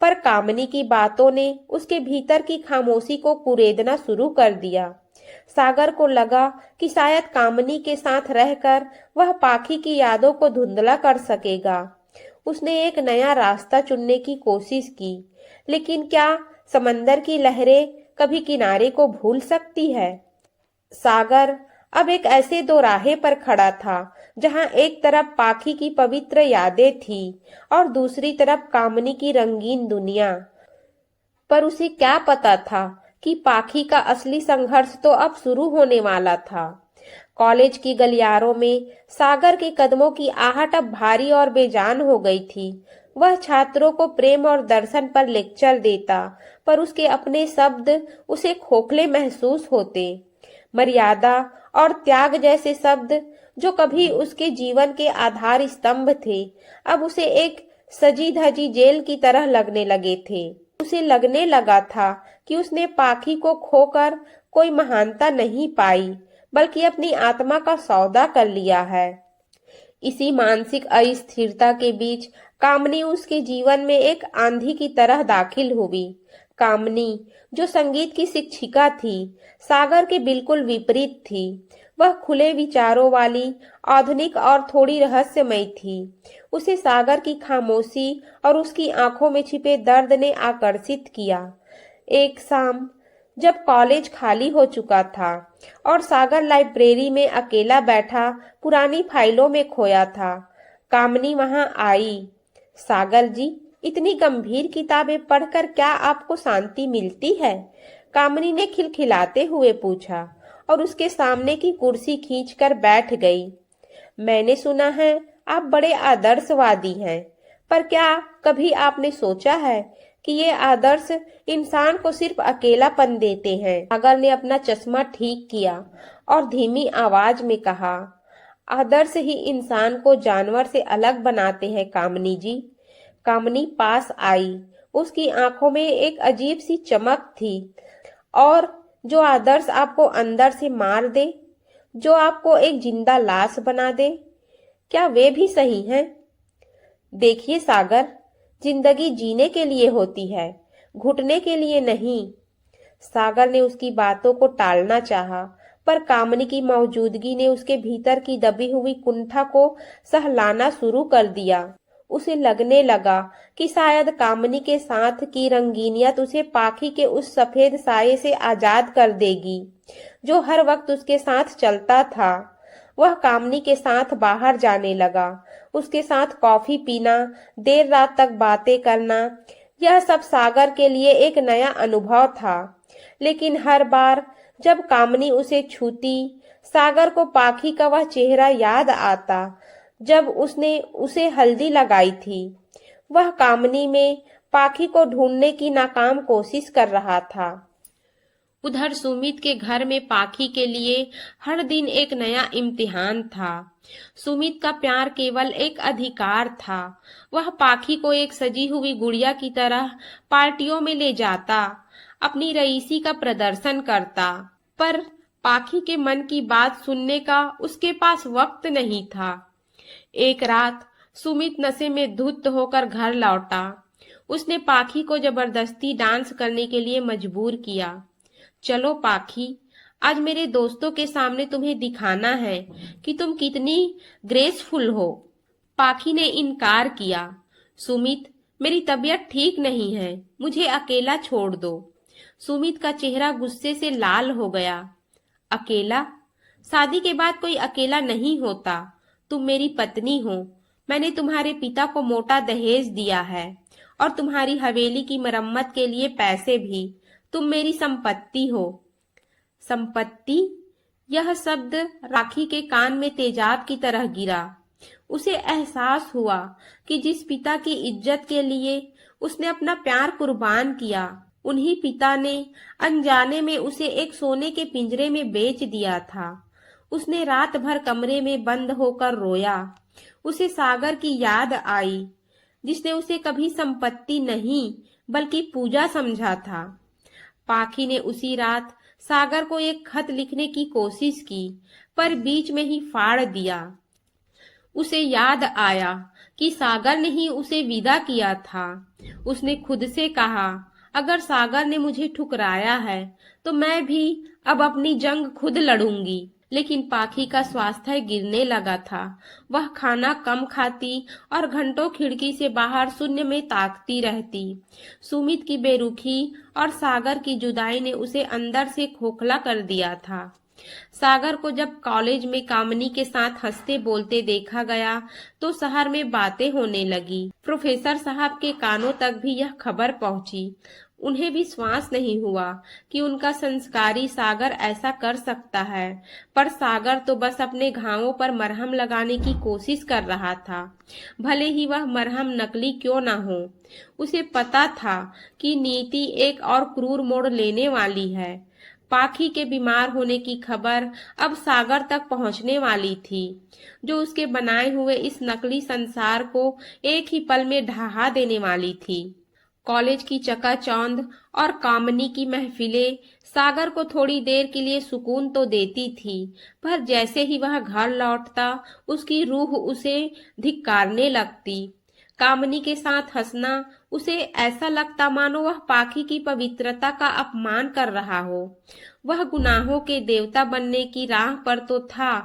पर कामनी की बातों ने उसके भीतर की खामोशी को कुरेदना शुरू कर दिया। सागर को लगा कि शायद कामनी के साथ रहकर वह पाखी की यादों को धुंधला कर सकेगा। उसने एक नया रास्ता चुनने की कोशिश की, लेकिन क्या समंदर की लहरें कभी किनारे को भूल सकती है? सागर अब एक ऐसे दोराहे पर खड़ा था जहां एक तरफ पाखी की पवित्र यादें थी और दूसरी तरफ कामनी की रंगीन दुनिया। पर उसे क्या पता था कि पाखी का असली संघर्ष तो अब शुरू होने वाला था। कॉलेज की गलियारों में सागर के कदमों की आहट अब भारी और बेजान हो गई थी। वह छात्रों को प्रेम और दर्शन पर लेक्चर देता, पर उसके अपने शब्द उसे खोखले महसूस होते। मर्यादा और त्याग जैसे शब्द, जो कभी उसके जीवन के आधार स्तंभ थे, अब उसे एक सजी धजी जेल की तरह लगने लगे थे। उसे लगने लगा था कि उसने पाखी को खोकर कोई महानता नहीं पाई, बल्कि अपनी आत्मा का सौदा कर लिया है। इसी मानसिक अस्थिरता के बीच कामनी उसके जीवन में एक आंधी की तरह दाखिल हुई। कामनी, जो संगीत की शिक्षिका थी, सागर के बिल्कुल विपरीत थी। वह खुले विचारों वाली, आधुनिक और थोड़ी रहस्यमयी थी। उसे सागर की खामोशी और उसकी आंखों में छिपे दर्द ने आकर्षित किया। एक शाम जब कॉलेज खाली हो चुका था और सागर लाइब्रेरी में अकेला बैठा पुरानी फाइलों में खोया था, कामनी वहां आई। सागर जी, इतनी गंभीर किताबें पढ़कर क्या आपको शांति मिलती है? कामनी ने खिलखिलाते हुए पूछा और उसके सामने की कुर्सी खींचकर बैठ गई। मैंने सुना है आप बड़े आदर्शवादी हैं, पर क्या कभी आपने सोचा है कि ये आदर्श इंसान को सिर्फ अकेलापन देते हैं? सागर ने अपना चश्मा ठीक किया और धीमी आवाज में कहा, आदर्श ही इंसान को जानवर से अलग बनाते हैं कामनी जी। कामनी पास आई। उसकी आंखों में एक अजीब सी चमक थी। और जो आदर्श आपको अंदर से मार दे, जो आपको एक जिंदा लाश बना दे, क्या वे भी सही हैं? देखिए सागर, जिंदगी जीने के लिए होती है, घुटने के लिए नहीं। सागर ने उसकी बातों को टालना चाहा, पर कामनी की मौजूदगी ने उसके भीतर की दबी हुई कुंठा को सहलाना शुरू कर दिया। उसे लगने लगा कि शायद कामनी के साथ की रंगीनियत उसे पाखी के उस सफेद साये से आजाद कर देगी जो हर वक्त उसके साथ चलता था। वह कामनी के साथ बाहर जाने लगा, उसके साथ कॉफी पीना, देर रात तक बातें करना। यह सब सागर के लिए एक नया अनुभव था, लेकिन हर बार जब कामनी उसे छूती, सागर को पाखी का वह चेहरा याद आता जब उसने उसे हल्दी लगाई थी। वह कामनी में पाखी को ढूंढने की नाकाम कोशिश कर रहा था। उधर सुमित के घर में पाखी के लिए हर दिन एक नया इम्तिहान था। सुमित का प्यार केवल एक अधिकार था। वह पाखी को एक सजी हुई गुड़िया की तरह पार्टियों में ले जाता, अपनी रईसी का प्रदर्शन करता, पर पाखी के मन की बात सुनने का उसके पास वक्त नहीं था। एक रात सुमित नशे में धुत होकर घर लौटा। उसने पाखी को जबरदस्ती डांस करने के लिए मजबूर किया। चलो पाखी, आज मेरे दोस्तों के सामने तुम्हें दिखाना है कि तुम कितनी ग्रेसफुल हो। पाखी ने इनकार किया। सुमित, मेरी तबीयत ठीक नहीं है, मुझे अकेला छोड़ दो। सुमित का चेहरा गुस्से से लाल हो गया। अकेला? शादी के बाद कोई अकेला नहीं होता। तुम मेरी पत्नी हो। मैंने तुम्हारे पिता को मोटा दहेज दिया है और तुम्हारी हवेली की मरम्मत के लिए पैसे भी। तुम मेरी संपत्ति हो। संपत्ति? यह शब्द राखी के कान में तेजाब की तरह गिरा। उसे एहसास हुआ कि जिस पिता की इज्जत के लिए उसने अपना प्यार कुर्बान किया, उन्हीं पिता ने अनजाने में उसे एक सोने के पिंजरे में बेच दिया था। उसने रात भर कमरे में बंद होकर रोया। उसे सागर की याद आई, जिसने उसे कभी संपत्ति नहीं बल्कि पूजा समझा था। पाखी ने उसी रात सागर को एक खत लिखने की कोशिश की, पर बीच में ही फाड़ दिया। उसे याद आया कि सागर ने ही उसे विदा किया था। उसने खुद से कहा, अगर सागर ने मुझे ठुकराया है तो मैं भी अब अपनी जंग खुद लड़ूंगी। लेकिन पाखी का स्वास्थ्य गिरने लगा था। वह खाना कम खाती और घंटों खिड़की से बाहर शून्य में ताकती रहती। सुमित की बेरुखी और सागर की जुदाई ने उसे अंदर से खोखला कर दिया था। सागर को जब कॉलेज में कामनी के साथ हंसते बोलते देखा गया तो शहर में बातें होने लगी। प्रोफेसर साहब के कानों तक भी यह खबर पहुंची। उन्हें विश्वास नहीं हुआ कि उनका संस्कारी सागर ऐसा कर सकता है, पर सागर तो बस अपने घावों पर मरहम लगाने की कोशिश कर रहा था, भले ही वह मरहम नकली क्यों ना हो। उसे पता था कि नीति एक और क्रूर मोड़ लेने वाली है। पाखी के बीमार होने की खबर अब सागर तक पहुंचने वाली थी, जो उसके बनाए हुए इस नकली संसार को एक ही पल में ढहा देने वाली थी। कॉलेज की चकाचौंध और कामनी की महफिलें सागर को थोड़ी देर के लिए सुकून तो देती थी, पर जैसे ही वह घर लौटता उसकी रूह उसे धिक्कारने लगती। कामनी के साथ हंसना उसे ऐसा लगता मानो वह पाखी की पवित्रता का अपमान कर रहा हो। वह गुनाहों के देवता बनने की राह पर तो था,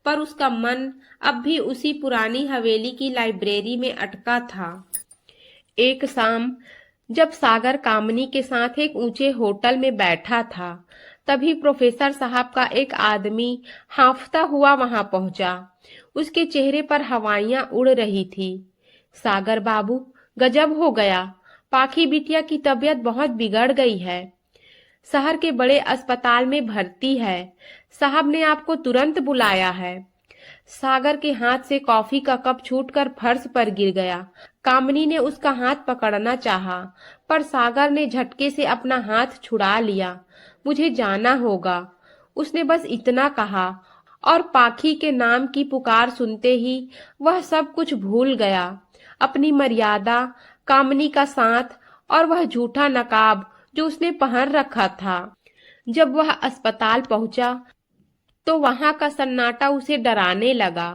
पर उसका मन अब भी उसी पुरानी हवेली की लाइब्रेरी में अटका था। एक शाम जब सागर कामनी के साथ एक ऊंचे होटल में बैठा था, तभी प्रोफेसर साहब का एक आदमी हांफता हुआ वहां पहुंचा। उसके चेहरे पर हवाइयां उड़ रही थी। सागर बाबू, गजब हो गया, पाखी बिटिया की तबीयत बहुत बिगड़ गई है, शहर के बड़े अस्पताल में भर्ती है, साहब ने आपको तुरंत बुलाया है। सागर के हाथ से कॉफी का कप छूटकर फर्श पर गिर गया। कामनी ने उसका हाथ पकड़ना चाहा, पर सागर ने झटके से अपना हाथ छुड़ा लिया। मुझे जाना होगा, उसने बस इतना कहा, और पाखी के नाम की पुकार सुनते ही वह सब कुछ भूल गया। अपनी मर्यादा, कामनी का साथ और वह झूठा नकाब जो उसने पहन रखा था। जब वह अस्पताल पहुंचा तो वहां का सन्नाटा उसे डराने लगा।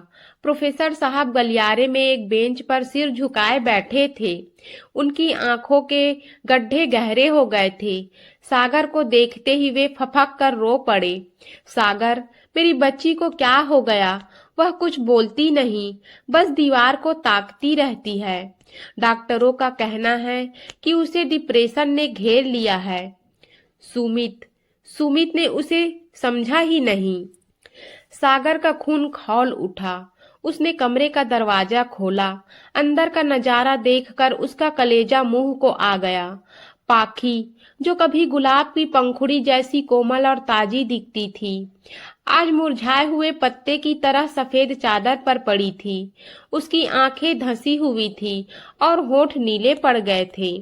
प्रोफेसर साहब गलियारे में एक बेंच पर सिर झुकाए बैठे थे। उनकी आंखों के गड्ढे गहरे हो गए थे। सागर को देखते ही वे फफक कर रो पड़े। सागर, मेरी बच्ची को क्या हो गया? वह कुछ बोलती नहीं, बस दीवार को ताकती रहती है। डॉक्टरों का कहना है कि उसे डिप्रेशन ने घेर लिया है। सुमित ने उसे समझा ही नहीं। सागर का खून खौल उठा। उसने कमरे का दरवाजा खोला। अंदर का नजारा देखकर उसका कलेजा मुंह को आ गया। पाखी, जो कभी गुलाब की पंखुड़ी जैसी कोमल और ताजी दिखती थी, आज मुरझाए हुए पत्ते की तरह सफेद चादर पर पड़ी थी। उसकी आंखें धंसी हुई थी और होठ नीले पड़ गए थे।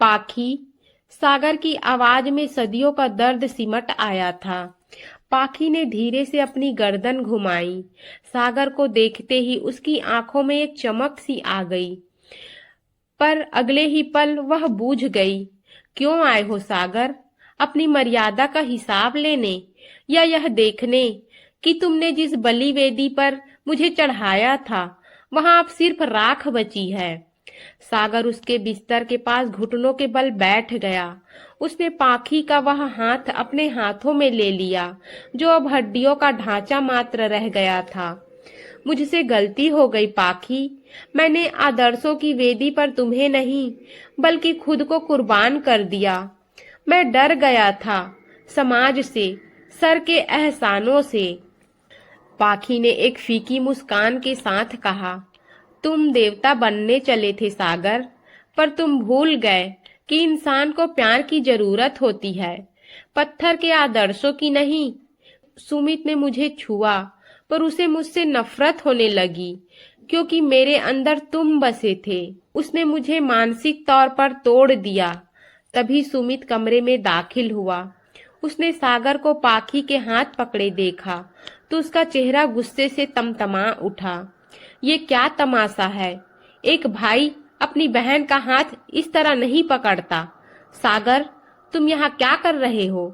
पाखी, सागर की आवाज में सदियों का दर्द सिमट आया था। पाखी ने धीरे से अपनी गर्दन घुमाई। सागर को देखते ही उसकी आंखों में एक चमक सी आ गई, पर अगले ही पल वह बूझ गई। क्यों आए हो सागर? अपनी मर्यादा का हिसाब लेने, या यह देखने कि तुमने जिस बलि वेदी पर मुझे चढ़ाया था वहां अब सिर्फ राख बची है? सागर उसके बिस्तर के पास घुटनों के बल बैठ गया। उसने पाखी का वह हाथ अपने हाथों में ले लिया जो अब हड्डियों का ढांचा मात्र रह गया था। मुझसे गलती हो गई पाखी। मैंने आदर्शों की वेदी पर तुम्हें नहीं बल्कि खुद को कुर्बान कर दिया। मैं डर गया था समाज से, सर के एहसानों से। पाखी ने एक फीकी मुस्कान के साथ कहा, तुम देवता बनने चले थे सागर, पर तुम भूल गए कि इंसान को प्यार की जरूरत होती है, पत्थर के आदर्शों की नहीं। सुमित ने मुझे छुआ, पर उसे मुझसे नफरत होने लगी क्योंकि मेरे अंदर तुम बसे थे। उसने मुझे मानसिक तौर पर तोड़ दिया। तभी सुमित कमरे में दाखिल हुआ। उसने सागर को पाखी के हाथ पकड़े देखा तो उसका चेहरा गुस्से से तमतमा उठा। ये क्या तमाशा है? एक भाई अपनी बहन का हाथ इस तरह नहीं पकड़ता। सागर, तुम यहाँ क्या कर रहे हो?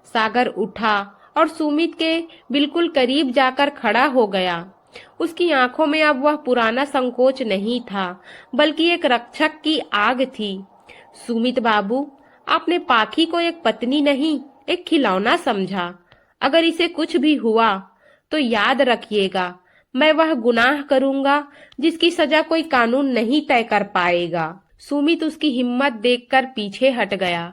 सागर उठा और सुमित के बिल्कुल करीब जाकर खड़ा हो गया। उसकी आंखों में अब वह पुराना संकोच नहीं था, बल्कि एक रक्षक की आग थी। सुमित बाबू, आपने पाखी को एक पत्नी नहीं, एक खिलौना समझा। अगर इसे कुछ भी हुआ तो याद रखिएगा, मैं वह गुनाह करूंगा जिसकी सजा कोई कानून नहीं तय कर पाएगा। सुमित उसकी हिम्मत देखकर पीछे हट गया।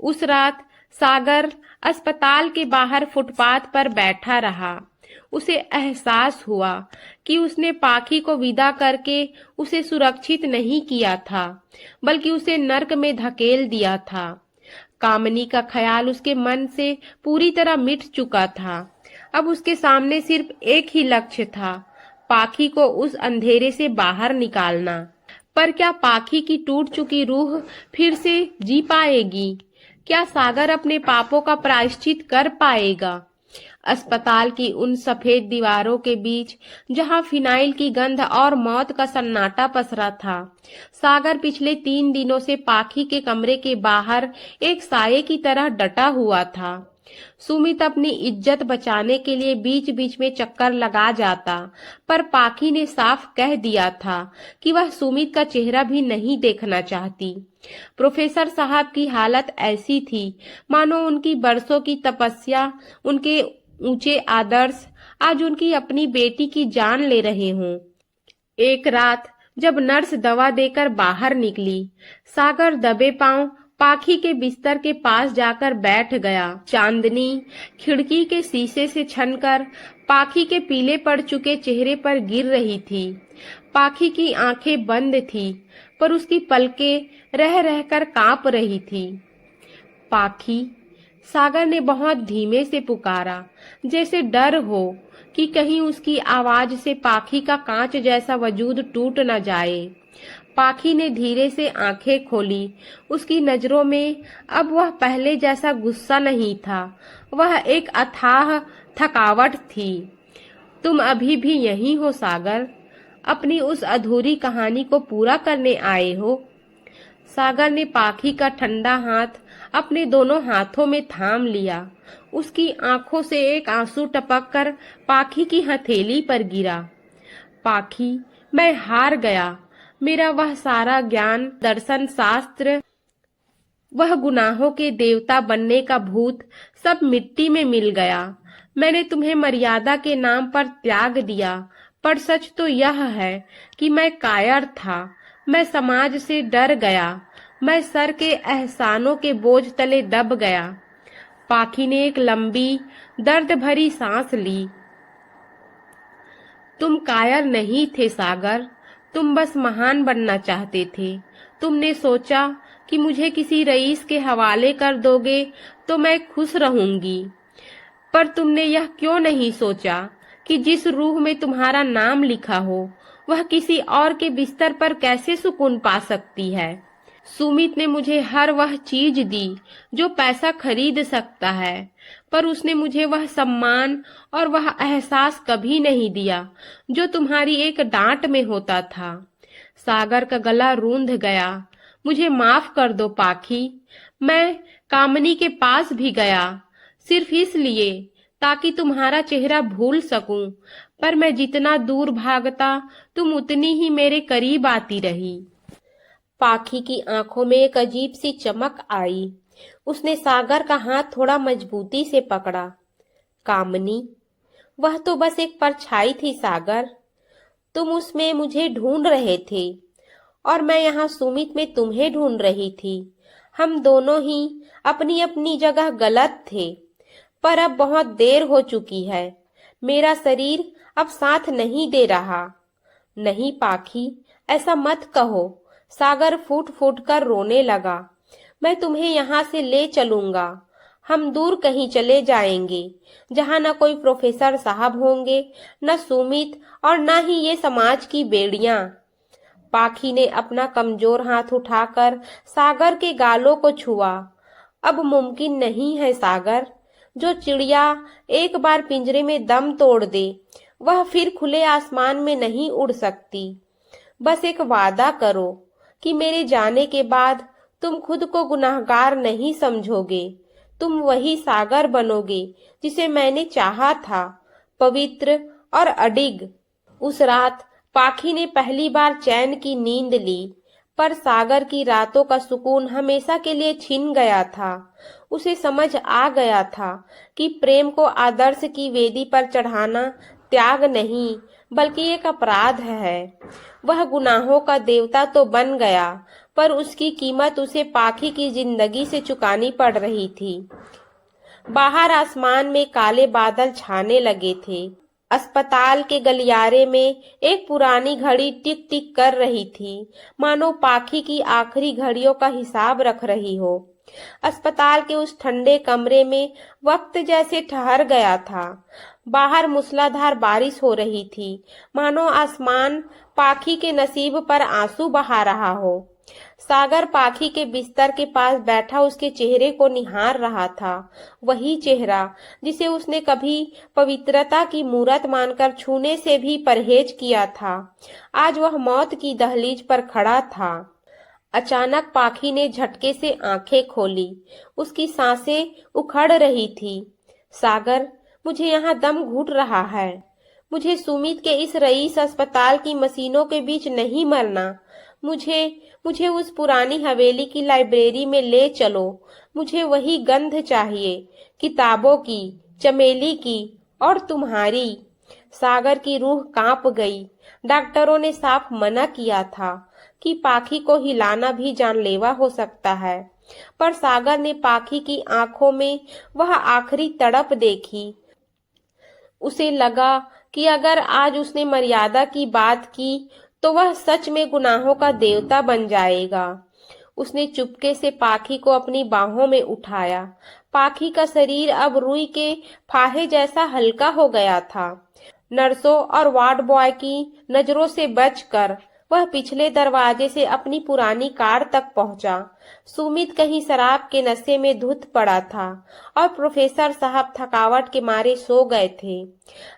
उस रात सागर अस्पताल के बाहर फुटपाथ पर बैठा रहा। उसे एहसास हुआ कि उसने पाखी को विदा करके उसे सुरक्षित नहीं किया था, बल्कि उसे नर्क में धकेल दिया था। कामनी का ख्याल उसके मन से पूरी तरह मिट चुका था। अब उसके सामने सिर्फ एक ही लक्ष्य था, पाखी को उस अंधेरे से बाहर निकालना। पर क्या पाखी की टूट चुकी रूह फिर से जी पाएगी? क्या सागर अपने पापों का प्रायश्चित कर पाएगा? अस्पताल की उन सफेद दीवारों के बीच जहां फिनाइल की गंध और मौत का सन्नाटा पसरा था, सागर पिछले 3 दिनों से पाखी के कमरे के बाहर एक साये की तरह डटा हुआ था। सुमित अपनी इज्जत बचाने के लिए बीच बीच में चक्कर लगा जाता, पर पाखी ने साफ कह दिया था कि वह सुमित का चेहरा भी नहीं देखना चाहती। प्रोफेसर साहब की हालत ऐसी थी मानो उनकी बरसों की तपस्या, उनके ऊंचे आदर्श आज उनकी अपनी बेटी की जान ले रहे हों। एक रात जब नर्स दवा देकर बाहर निकली, सागर दबे पांव पाखी के बिस्तर के पास जाकर बैठ गया। चांदनी खिड़की के शीशे से छनकर पाखी के पीले पड़ चुके चेहरे पर गिर रही थी। पाखी की आंखें बंद थी, पर उसकी पलकें रह रहकर कांप रही थी। पाखी, सागर ने बहुत धीमे से पुकारा, जैसे डर हो कि कहीं उसकी आवाज से पाखी का कांच जैसा वजूद टूट न जाए। पाखी ने धीरे से आंखें खोली। उसकी नजरों में अब वह पहले जैसा गुस्सा नहीं था, वह एक अथाह थकावट थी। तुम अभी भी यहीं हो सागर? अपनी उस अधूरी कहानी को पूरा करने आए हो? सागर ने पाखी का ठंडा हाथ अपने दोनों हाथों में थाम लिया। उसकी आंखों से एक आंसू टपककर पाखी की हथेली पर गिरा। पाखी, मैं हार गया। मेरा वह सारा ज्ञान, दर्शन, शास्त्र, वह गुनाहों के देवता बनने का भूत सब मिट्टी में मिल गया। मैंने तुम्हें मर्यादा के नाम पर त्याग दिया, पर सच तो यह है कि मैं कायर था। मैं समाज से डर गया। मैं सर के एहसानों के बोझ तले दब गया। पाखी ने एक लंबी, दर्द भरी सांस ली। तुम कायर नहीं थे सागर, तुम बस महान बनना चाहते थे। तुमने सोचा कि मुझे किसी रईस के हवाले कर दोगे तो मैं खुश रहूंगी, पर तुमने यह क्यों नहीं सोचा कि जिस रूह में तुम्हारा नाम लिखा हो वह किसी और के बिस्तर पर कैसे सुकून पा सकती है। सुमित ने मुझे हर वह चीज दी जो पैसा खरीद सकता है, पर उसने मुझे वह सम्मान और वह एहसास कभी नहीं दिया जो तुम्हारी एक डांट में होता था। सागर का गला रूंध गया। मुझे माफ कर दो पाखी। मैं कामनी के पास भी गया, सिर्फ इसलिए ताकि तुम्हारा चेहरा भूल सकूं, पर मैं जितना दूर भागता तुम उतनी ही मेरे करीब आती रही। पाखी की आंखों में एक अजीब सी चमक आई। उसने सागर का हाथ थोड़ा मजबूती से पकड़ा। कामनी, वह तो बस एक परछाई थी सागर। तुम उसमें मुझे ढूंढ रहे थे और मैं यहाँ सुमित में तुम्हें ढूंढ रही थी। हम दोनों ही अपनी अपनी जगह गलत थे, पर अब बहुत देर हो चुकी है। मेरा शरीर अब साथ नहीं दे रहा। नहीं पाखी, ऐसा मत कहो। सागर फूट फूट कर रोने लगा। मैं तुम्हें यहाँ से ले चलूंगा। हम दूर कहीं चले जाएंगे, जहाँ न कोई प्रोफेसर साहब होंगे, न सुमित और न ही ये समाज की बेड़ियां। पाखी ने अपना कमजोर हाथ उठाकर सागर के गालों को छुआ। अब मुमकिन नहीं है सागर। जो चिड़िया एक बार पिंजरे में दम तोड़ दे, वह फिर खुले आसमान में नहीं उड़ सकती। बस एक वादा करो कि मेरे जाने के बाद तुम खुद को गुनाहगार नहीं समझोगे। तुम वही सागर बनोगे जिसे मैंने चाहा था, पवित्र और अडिग। उस रात पाखी ने पहली बार चैन की नींद ली, पर सागर की रातों का सुकून हमेशा के लिए छिन गया था। उसे समझ आ गया था कि प्रेम को आदर्श की वेदी पर चढ़ाना त्याग नहीं, बल्कि एक अपराध है। वह गुनाहों का देवता तो बन गया, पर उसकी कीमत उसे पाखी की जिंदगी से चुकानी पड़ रही थी। बाहर आसमान में काले बादल छाने लगे थे। अस्पताल के गलियारे में एक पुरानी घड़ी टिक टिक कर रही थी, मानो पाखी की आखिरी घड़ियों का हिसाब रख रही हो। अस्पताल के उस ठंडे कमरे में वक्त जैसे ठहर गया था। बाहर मूसलाधार बारिश हो रही थी, मानो आसमान पाखी के नसीब पर आंसू बहा रहा हो। सागर पाखी के बिस्तर के पास बैठा उसके चेहरे को निहार रहा था। वही चेहरा जिसे उसने कभी पवित्रता की मूरत मानकर छूने से भी परहेज किया था, आज वह मौत की दहलीज पर खड़ा था। अचानक पाखी ने झटके से आंखें खोली। उसकी सांसें उखड़ रही थी। सागर, मुझे यहाँ दम घुट रहा है। मुझे सुमित के इस रईस अस्पताल की मशीनों के बीच नहीं मरना। मुझे मुझे उस पुरानी हवेली की लाइब्रेरी में ले चलो। मुझे वही गंध चाहिए, किताबों की, चमेली की और तुम्हारी। सागर की रूह कांप गई। डॉक्टरों ने साफ मना किया था कि पाखी को हिलाना भी जानलेवा हो सकता है, पर सागर ने पाखी की आंखों में वह आखिरी तड़प देखी। उसे लगा कि अगर आज उसने मर्यादा की बात की तो वह सच में गुनाहों का देवता बन जाएगा। उसने चुपके से पाखी को अपनी बाहों में उठाया। पाखी का शरीर अब रुई के फाहे जैसा हल्का हो गया था। नर्सों और वार्ड बॉय की नजरों से बचकर वह पिछले दरवाजे से अपनी पुरानी कार तक पहुंचा। सुमित कहीं शराब के नशे में धुत पड़ा था और प्रोफेसर साहब थकावट के मारे सो गए थे।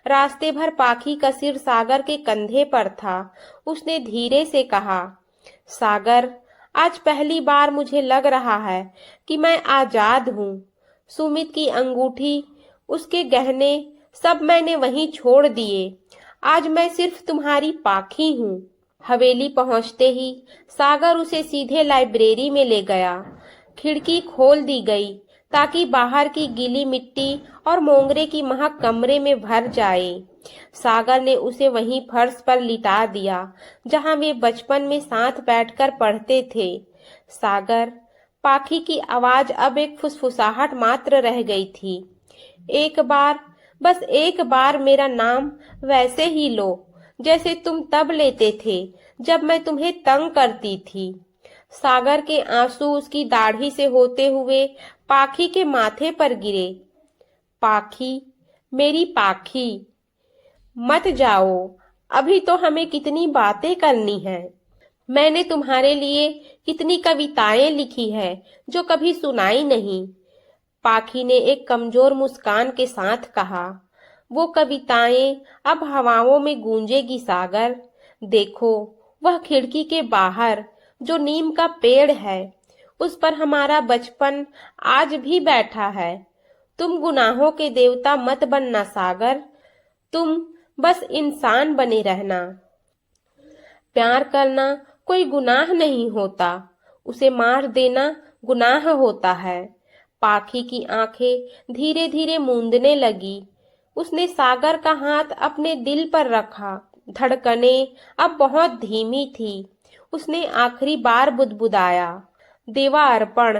रास्ते भर पाखी का सिर सागर के कंधे पर था। उसने धीरे से कहा, सागर, आज पहली बार मुझे लग रहा है कि मैं आजाद हूँ। सुमित की अंगूठी, उसके गहने, सब मैंने वहीं छोड़ दिए। आज मैं सिर्फ तुम्हारी पाखी हूँ। हवेली पहुंचते ही सागर उसे सीधे लाइब्रेरी में ले गया। खिड़की खोल दी गई ताकि बाहर की गीली मिट्टी और मोंगरे की महक कमरे में भर जाए। सागर ने उसे वहीं फर्श पर लिटा दिया जहां वे बचपन में साथ बैठकर पढ़ते थे। सागर, पाखी की आवाज अब एक फुसफुसाहट मात्र रह गई थी। एक बार, बस एक बार मेरा नाम वैसे ही लो जैसे तुम तब लेते थे जब मैं तुम्हें तंग करती थी। सागर के आंसू उसकी दाढ़ी से होते हुए पाखी के माथे पर गिरे। पाखी, मेरी पाखी, मत जाओ। अभी तो हमें कितनी बातें करनी है। मैंने तुम्हारे लिए कितनी कविताएं लिखी है जो कभी सुनाई नहीं। पाखी ने एक कमजोर मुस्कान के साथ कहा। वो कविताएं अब हवाओं में गूंजेगी सागर। देखो, वह खिड़की के बाहर जो नीम का पेड़ है, उस पर हमारा बचपन आज भी बैठा है। तुम गुनाहों के देवता मत बनना सागर, तुम बस इंसान बने रहना। प्यार करना कोई गुनाह नहीं होता, उसे मार देना गुनाह होता है। पाखी की आंखें धीरे धीरे मूंदने लगी। उसने सागर का हाथ अपने दिल पर रखा। धड़कनें अब बहुत धीमी थी। उसने आखिरी बार बुदबुदाया, देवा अर्पण।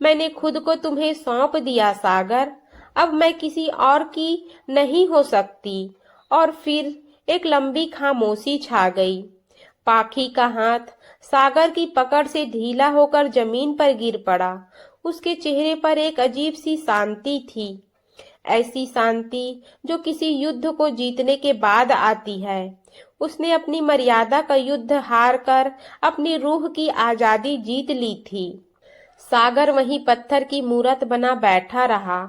मैंने खुद को तुम्हें सौंप दिया सागर, अब मैं किसी और की नहीं हो सकती। और फिर एक लंबी खामोशी छा गई। पाखी का हाथ सागर की पकड़ से ढीला होकर जमीन पर गिर पड़ा। उसके चेहरे पर एक अजीब सी शांति थी, ऐसी शांति जो किसी युद्ध को जीतने के बाद आती है। उसने अपनी मर्यादा का युद्ध हार कर अपनी रूह की आजादी जीत ली थी। सागर वहीं पत्थर की मूरत बना बैठा रहा।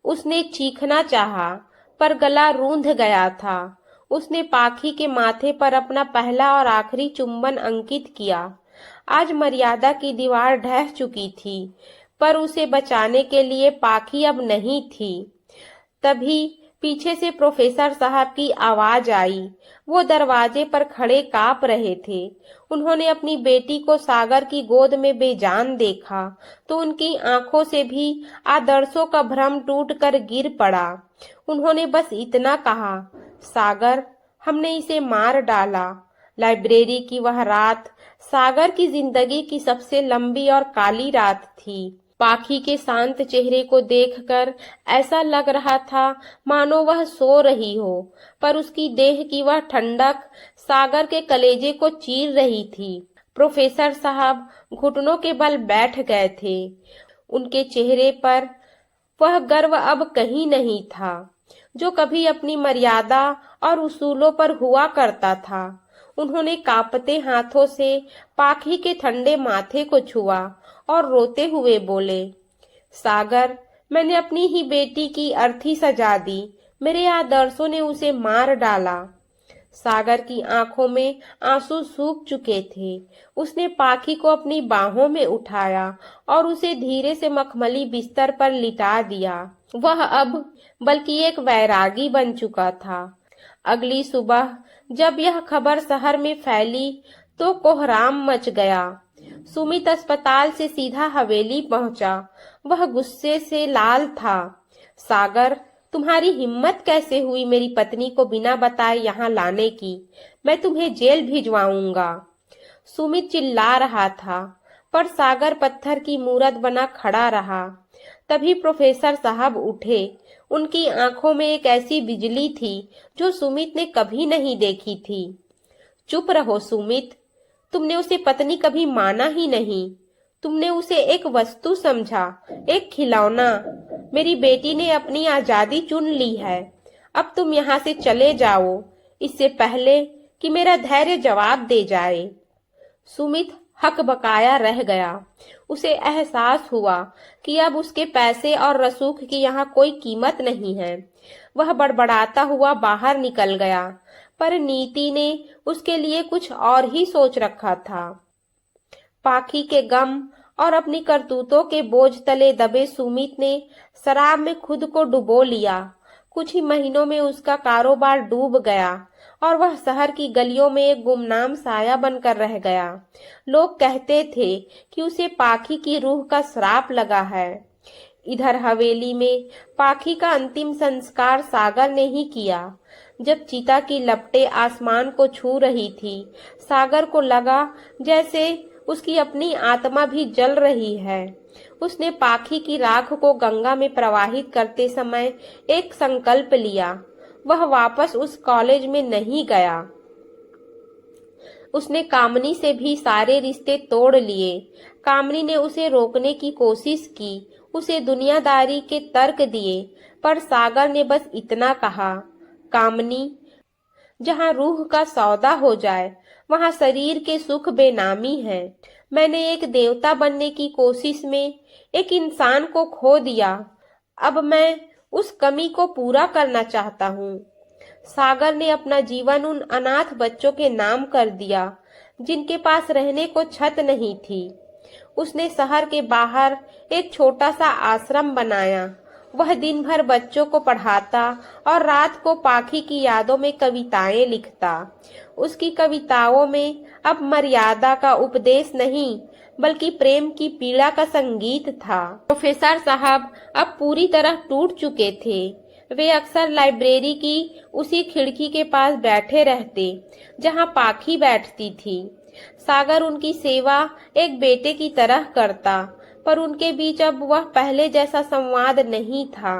उसने चीखना चाहा, पर गला रूंध गया था। उसने पाखी के माथे पर अपना पहला और आखिरी चुंबन अंकित किया। आज मर्यादा की दीवार ढह चुकी थी, पर उसे बचाने के लिए पाखी अब नहीं थी। तभी पीछे से प्रोफेसर साहब की आवाज आई। वो दरवाजे पर खड़े कांप रहे थे। उन्होंने अपनी बेटी को सागर की गोद में बेजान देखा तो उनकी आंखों से भी आदर्शों का भ्रम टूटकर गिर पड़ा। उन्होंने बस इतना कहा, सागर, हमने इसे मार डाला। लाइब्रेरी की वह रात सागर की जिंदगी की सबसे लंबी और काली रात थी। पाखी के शांत चेहरे को देखकर ऐसा लग रहा था मानो वह सो रही हो, पर उसकी देह की वह ठंडक सागर के कलेजे को चीर रही थी। प्रोफेसर साहब घुटनों के बल बैठ गए थे। उनके चेहरे पर वह गर्व अब कहीं नहीं था जो कभी अपनी मर्यादा और उसूलों पर हुआ करता था। उन्होंने कांपते हाथों से पाखी के ठंडे माथे को छुआ और रोते हुए बोले, सागर, मैंने अपनी ही बेटी की अर्थी सजा दी। मेरे आदर्शों ने उसे मार डाला। सागर की आंखों में आंसू सूख चुके थे। उसने पाखी को अपनी बाहों में उठाया और उसे धीरे से मखमली बिस्तर पर लिटा दिया। वह अब बल्कि एक वैरागी बन चुका था। अगली सुबह जब यह खबर शहर में फैली तो कोहराम मच गया। सुमित अस्पताल से सीधा हवेली पहुंचा। वह गुस्से से लाल था। सागर, तुम्हारी हिम्मत कैसे हुई मेरी पत्नी को बिना बताए यहाँ लाने की? मैं तुम्हें जेल भिजवाऊंगा। सुमित चिल्ला रहा था, पर सागर पत्थर की मूरत बना खड़ा रहा। तभी प्रोफेसर साहब उठे। उनकी आंखों में एक ऐसी बिजली थी जो सुमित ने कभी नहीं देखी थी। चुप रहो सुमित, तुमने उसे पत्नी कभी माना ही नहीं। तुमने उसे एक वस्तु समझा, एक खिलौना। मेरी बेटी ने अपनी आजादी चुन ली है। अब तुम यहाँ से चले जाओ, इससे पहले कि मेरा धैर्य जवाब दे जाए। सुमित हकबकाया रह गया। उसे एहसास हुआ कि अब उसके पैसे और रसूख की यहाँ कोई कीमत नहीं है। वह बड़बड़ाता हुआ बाहर निकल गया, पर नीति ने उसके लिए कुछ और ही सोच रखा था। पाखी के गम और अपनी करतूतों के बोझ तले दबे सुमित ने शराब में खुद को डुबो लिया। कुछ ही महीनों में उसका कारोबार डूब गया और वह शहर की गलियों में एक गुमनाम साया बनकर रह गया। लोग कहते थे कि उसे पाखी की रूह का श्राप लगा है। इधर हवेली में पाखी का अंतिम संस्कार सागर ने ही किया। जब चिता की लपटें आसमान को छू रही थी, सागर को लगा जैसे उसकी अपनी आत्मा भी जल रही है। उसने पाखी की राख को गंगा में प्रवाहित करते समय एक संकल्प लिया। वह वापस उस कॉलेज में नहीं गया। उसने कामनी से भी सारे रिश्ते तोड़ लिए। कामनी ने उसे रोकने की कोशिश की, उसे दुनियादारी के तर्क दिए, पर सागर ने बस इतना कहा, कामनी, जहाँ रूह का सौदा हो जाए वहाँ शरीर के सुख बेनामी है। मैंने एक देवता बनने की कोशिश में एक इंसान को खो दिया। अब मैं उस कमी को पूरा करना चाहता हूँ। सागर ने अपना जीवन उन अनाथ बच्चों के नाम कर दिया जिनके पास रहने को छत नहीं थी। उसने शहर के बाहर एक छोटा सा आश्रम बनाया वह दिन भर बच्चों को पढ़ाता और रात को पाखी की यादों में कविताएं लिखता। उसकी कविताओं में अब मर्यादा का उपदेश नहीं, बल्कि प्रेम की पीड़ा का संगीत था। प्रोफेसर साहब अब पूरी तरह टूट चुके थे। वे अक्सर लाइब्रेरी की उसी खिड़की के पास बैठे रहते जहां पाखी बैठती थी। सागर उनकी सेवा एक बेटे की तरह करता, पर उनके बीच अब वह पहले जैसा संवाद नहीं था।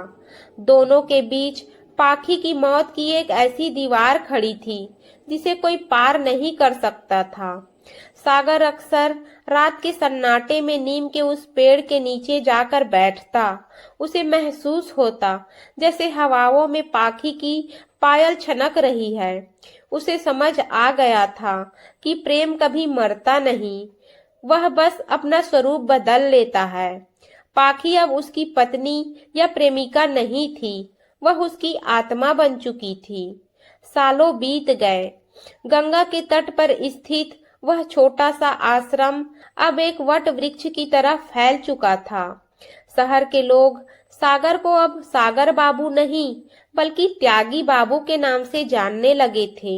दोनों के बीच पाखी की मौत की एक ऐसी दीवार खड़ी थी जिसे कोई पार नहीं कर सकता था। सागर अक्सर रात के सन्नाटे में नीम के उस पेड़ के नीचे जाकर बैठता। उसे महसूस होता जैसे हवाओं में पाखी की पायल छनक रही है। उसे समझ आ गया था कि प्रेम कभी मरता नहीं, वह बस अपना स्वरूप बदल लेता है। पाखी अब उसकी पत्नी या प्रेमिका नहीं थी, वह उसकी आत्मा बन चुकी थी। सालों बीत गए। गंगा के तट पर स्थित वह छोटा सा आश्रम अब एक वट वृक्ष की तरह फैल चुका था। शहर के लोग सागर को अब सागर बाबू नहीं, बल्कि त्यागी बाबू के नाम से जानने लगे थे।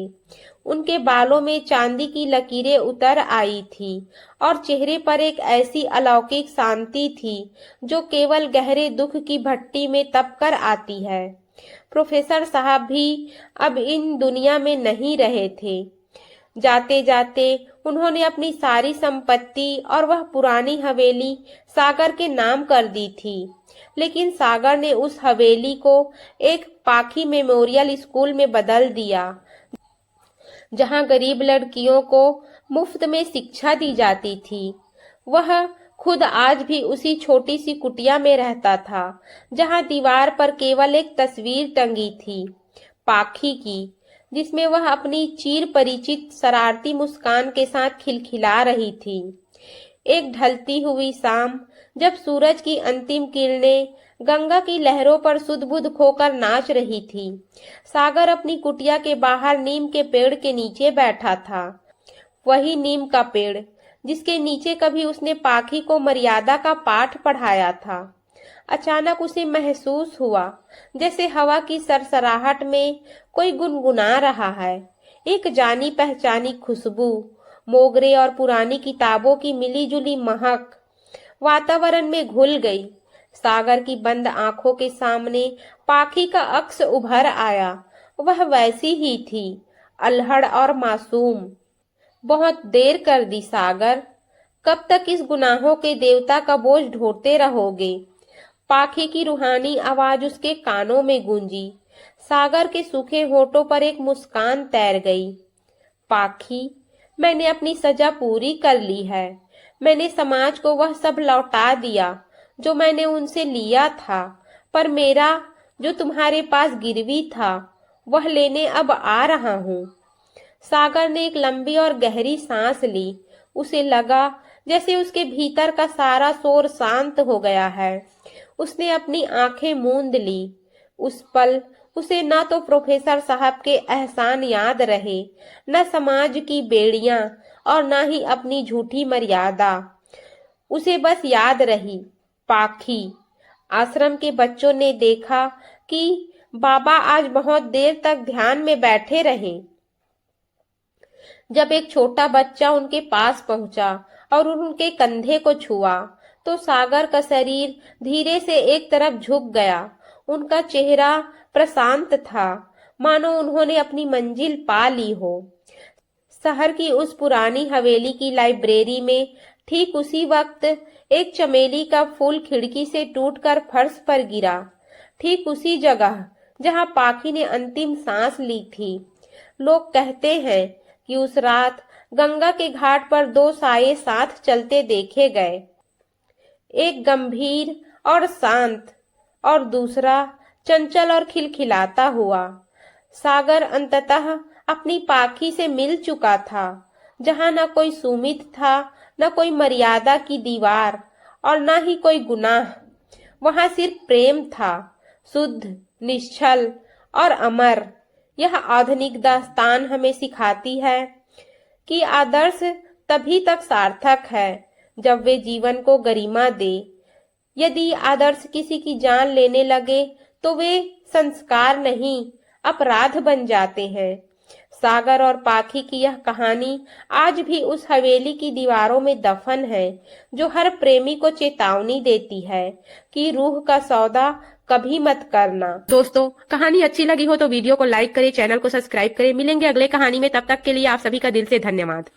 उनके बालों में चांदी की लकीरें उतर आई थी और चेहरे पर एक ऐसी अलौकिक शांति थी जो केवल गहरे दुख की भट्टी में तपकर आती है। प्रोफेसर साहब भी अब इन दुनिया में नहीं रहे थे। जाते जाते उन्होंने अपनी सारी संपत्ति और वह पुरानी हवेली सागर के नाम कर दी थी, लेकिन सागर ने उस हवेली को एक पाखी मेमोरियल स्कूल में बदल दिया, जहां गरीब लड़कियों को मुफ्त में शिक्षा दी जाती थी। वह खुद आज भी उसी छोटी सी कुटिया में रहता था, जहां दीवार पर केवल एक तस्वीर टंगी थी, पाखी की, जिसमें वह अपनी चिर परिचित शरारती मुस्कान के साथ खिलखिला रही थी। एक ढलती हुई शाम, जब सूरज की अंतिम किरणें गंगा की लहरों पर सुध-बुध खोकर नाच रही थी, सागर अपनी कुटिया के बाहर नीम के पेड़ के नीचे बैठा था। वही नीम का पेड़ जिसके नीचे कभी उसने पाखी को मर्यादा का पाठ पढ़ाया था। अचानक उसे महसूस हुआ जैसे हवा की सरसराहट में कोई गुनगुना रहा है। एक जानी पहचानी खुशबू, मोगरे और पुरानी किताबों की मिलीजुली महक वातावरण में घुल गई। सागर की बंद आंखों के सामने पाखी का अक्स उभर आया। वह वैसी ही थी, अल्हड़ और मासूम। बहुत देर कर दी सागर, कब तक इस गुनाहों के देवता का बोझ ढोते रहोगे? पाखी की रूहानी आवाज उसके कानों में गूंजी। सागर के सूखे होठों पर एक मुस्कान तैर गई। पाखी, मैंने अपनी सजा पूरी कर ली है। मैंने समाज को वह सब लौटा दिया जो मैंने उनसे लिया था, पर मेरा जो तुम्हारे पास गिरवी था वह लेने अब आ रहा हूँ। सागर ने एक लंबी और गहरी सांस ली। उसे लगा जैसे उसके भीतर का सारा शोर शांत हो गया है। उसने अपनी आंखें मूंद ली। उस पल उसे न तो प्रोफेसर साहब के एहसान याद रहे, न समाज की बेड़ियां और न ही अपनी झूठी मर्यादा। उसे बस याद रही पाखी। आश्रम के बच्चों ने देखा कि बाबा आज बहुत देर तक ध्यान में बैठे रहे। जब एक छोटा बच्चा उनके पास पहुंचा और उनके कंधे को छुआ, तो सागर का शरीर धीरे से एक तरफ झुक गया। उनका चेहरा प्रशांत था, मानो उन्होंने अपनी मंजिल पा ली हो। शहर की उस पुरानी हवेली की लाइब्रेरी में ठीक उसी वक्त एक चमेली का फूल खिड़की से टूटकर फर्श पर गिरा, ठीक उसी जगह जहां पाखी ने अंतिम सांस ली थी। लोग कहते हैं कि उस रात गंगा के घाट पर दो साये साथ चलते देखे गए, एक गंभीर और शांत और दूसरा चंचल और खिलखिलाता हुआ। सागर अंततः अपनी पाखी से मिल चुका था, जहां न कोई सुमित था, न कोई मर्यादा की दीवार और न ही कोई गुनाह। वहां सिर्फ प्रेम था, शुद्ध, निश्चल और अमर। यह आधुनिक दास्तान हमें सिखाती है कि आदर्श तभी तक सार्थक है जब वे जीवन को गरिमा दे, यदि आदर्श किसी की जान लेने लगे तो वे संस्कार नहीं अपराध बन जाते हैं। सागर और पाखी की यह कहानी आज भी उस हवेली की दीवारों में दफन है, जो हर प्रेमी को चेतावनी देती है कि रूह का सौदा कभी मत करना। दोस्तों, कहानी अच्छी लगी हो तो वीडियो को लाइक करें, चैनल को सब्सक्राइब करें। मिलेंगे अगले कहानी में, तब तक के लिए आप सभी का दिल से धन्यवाद।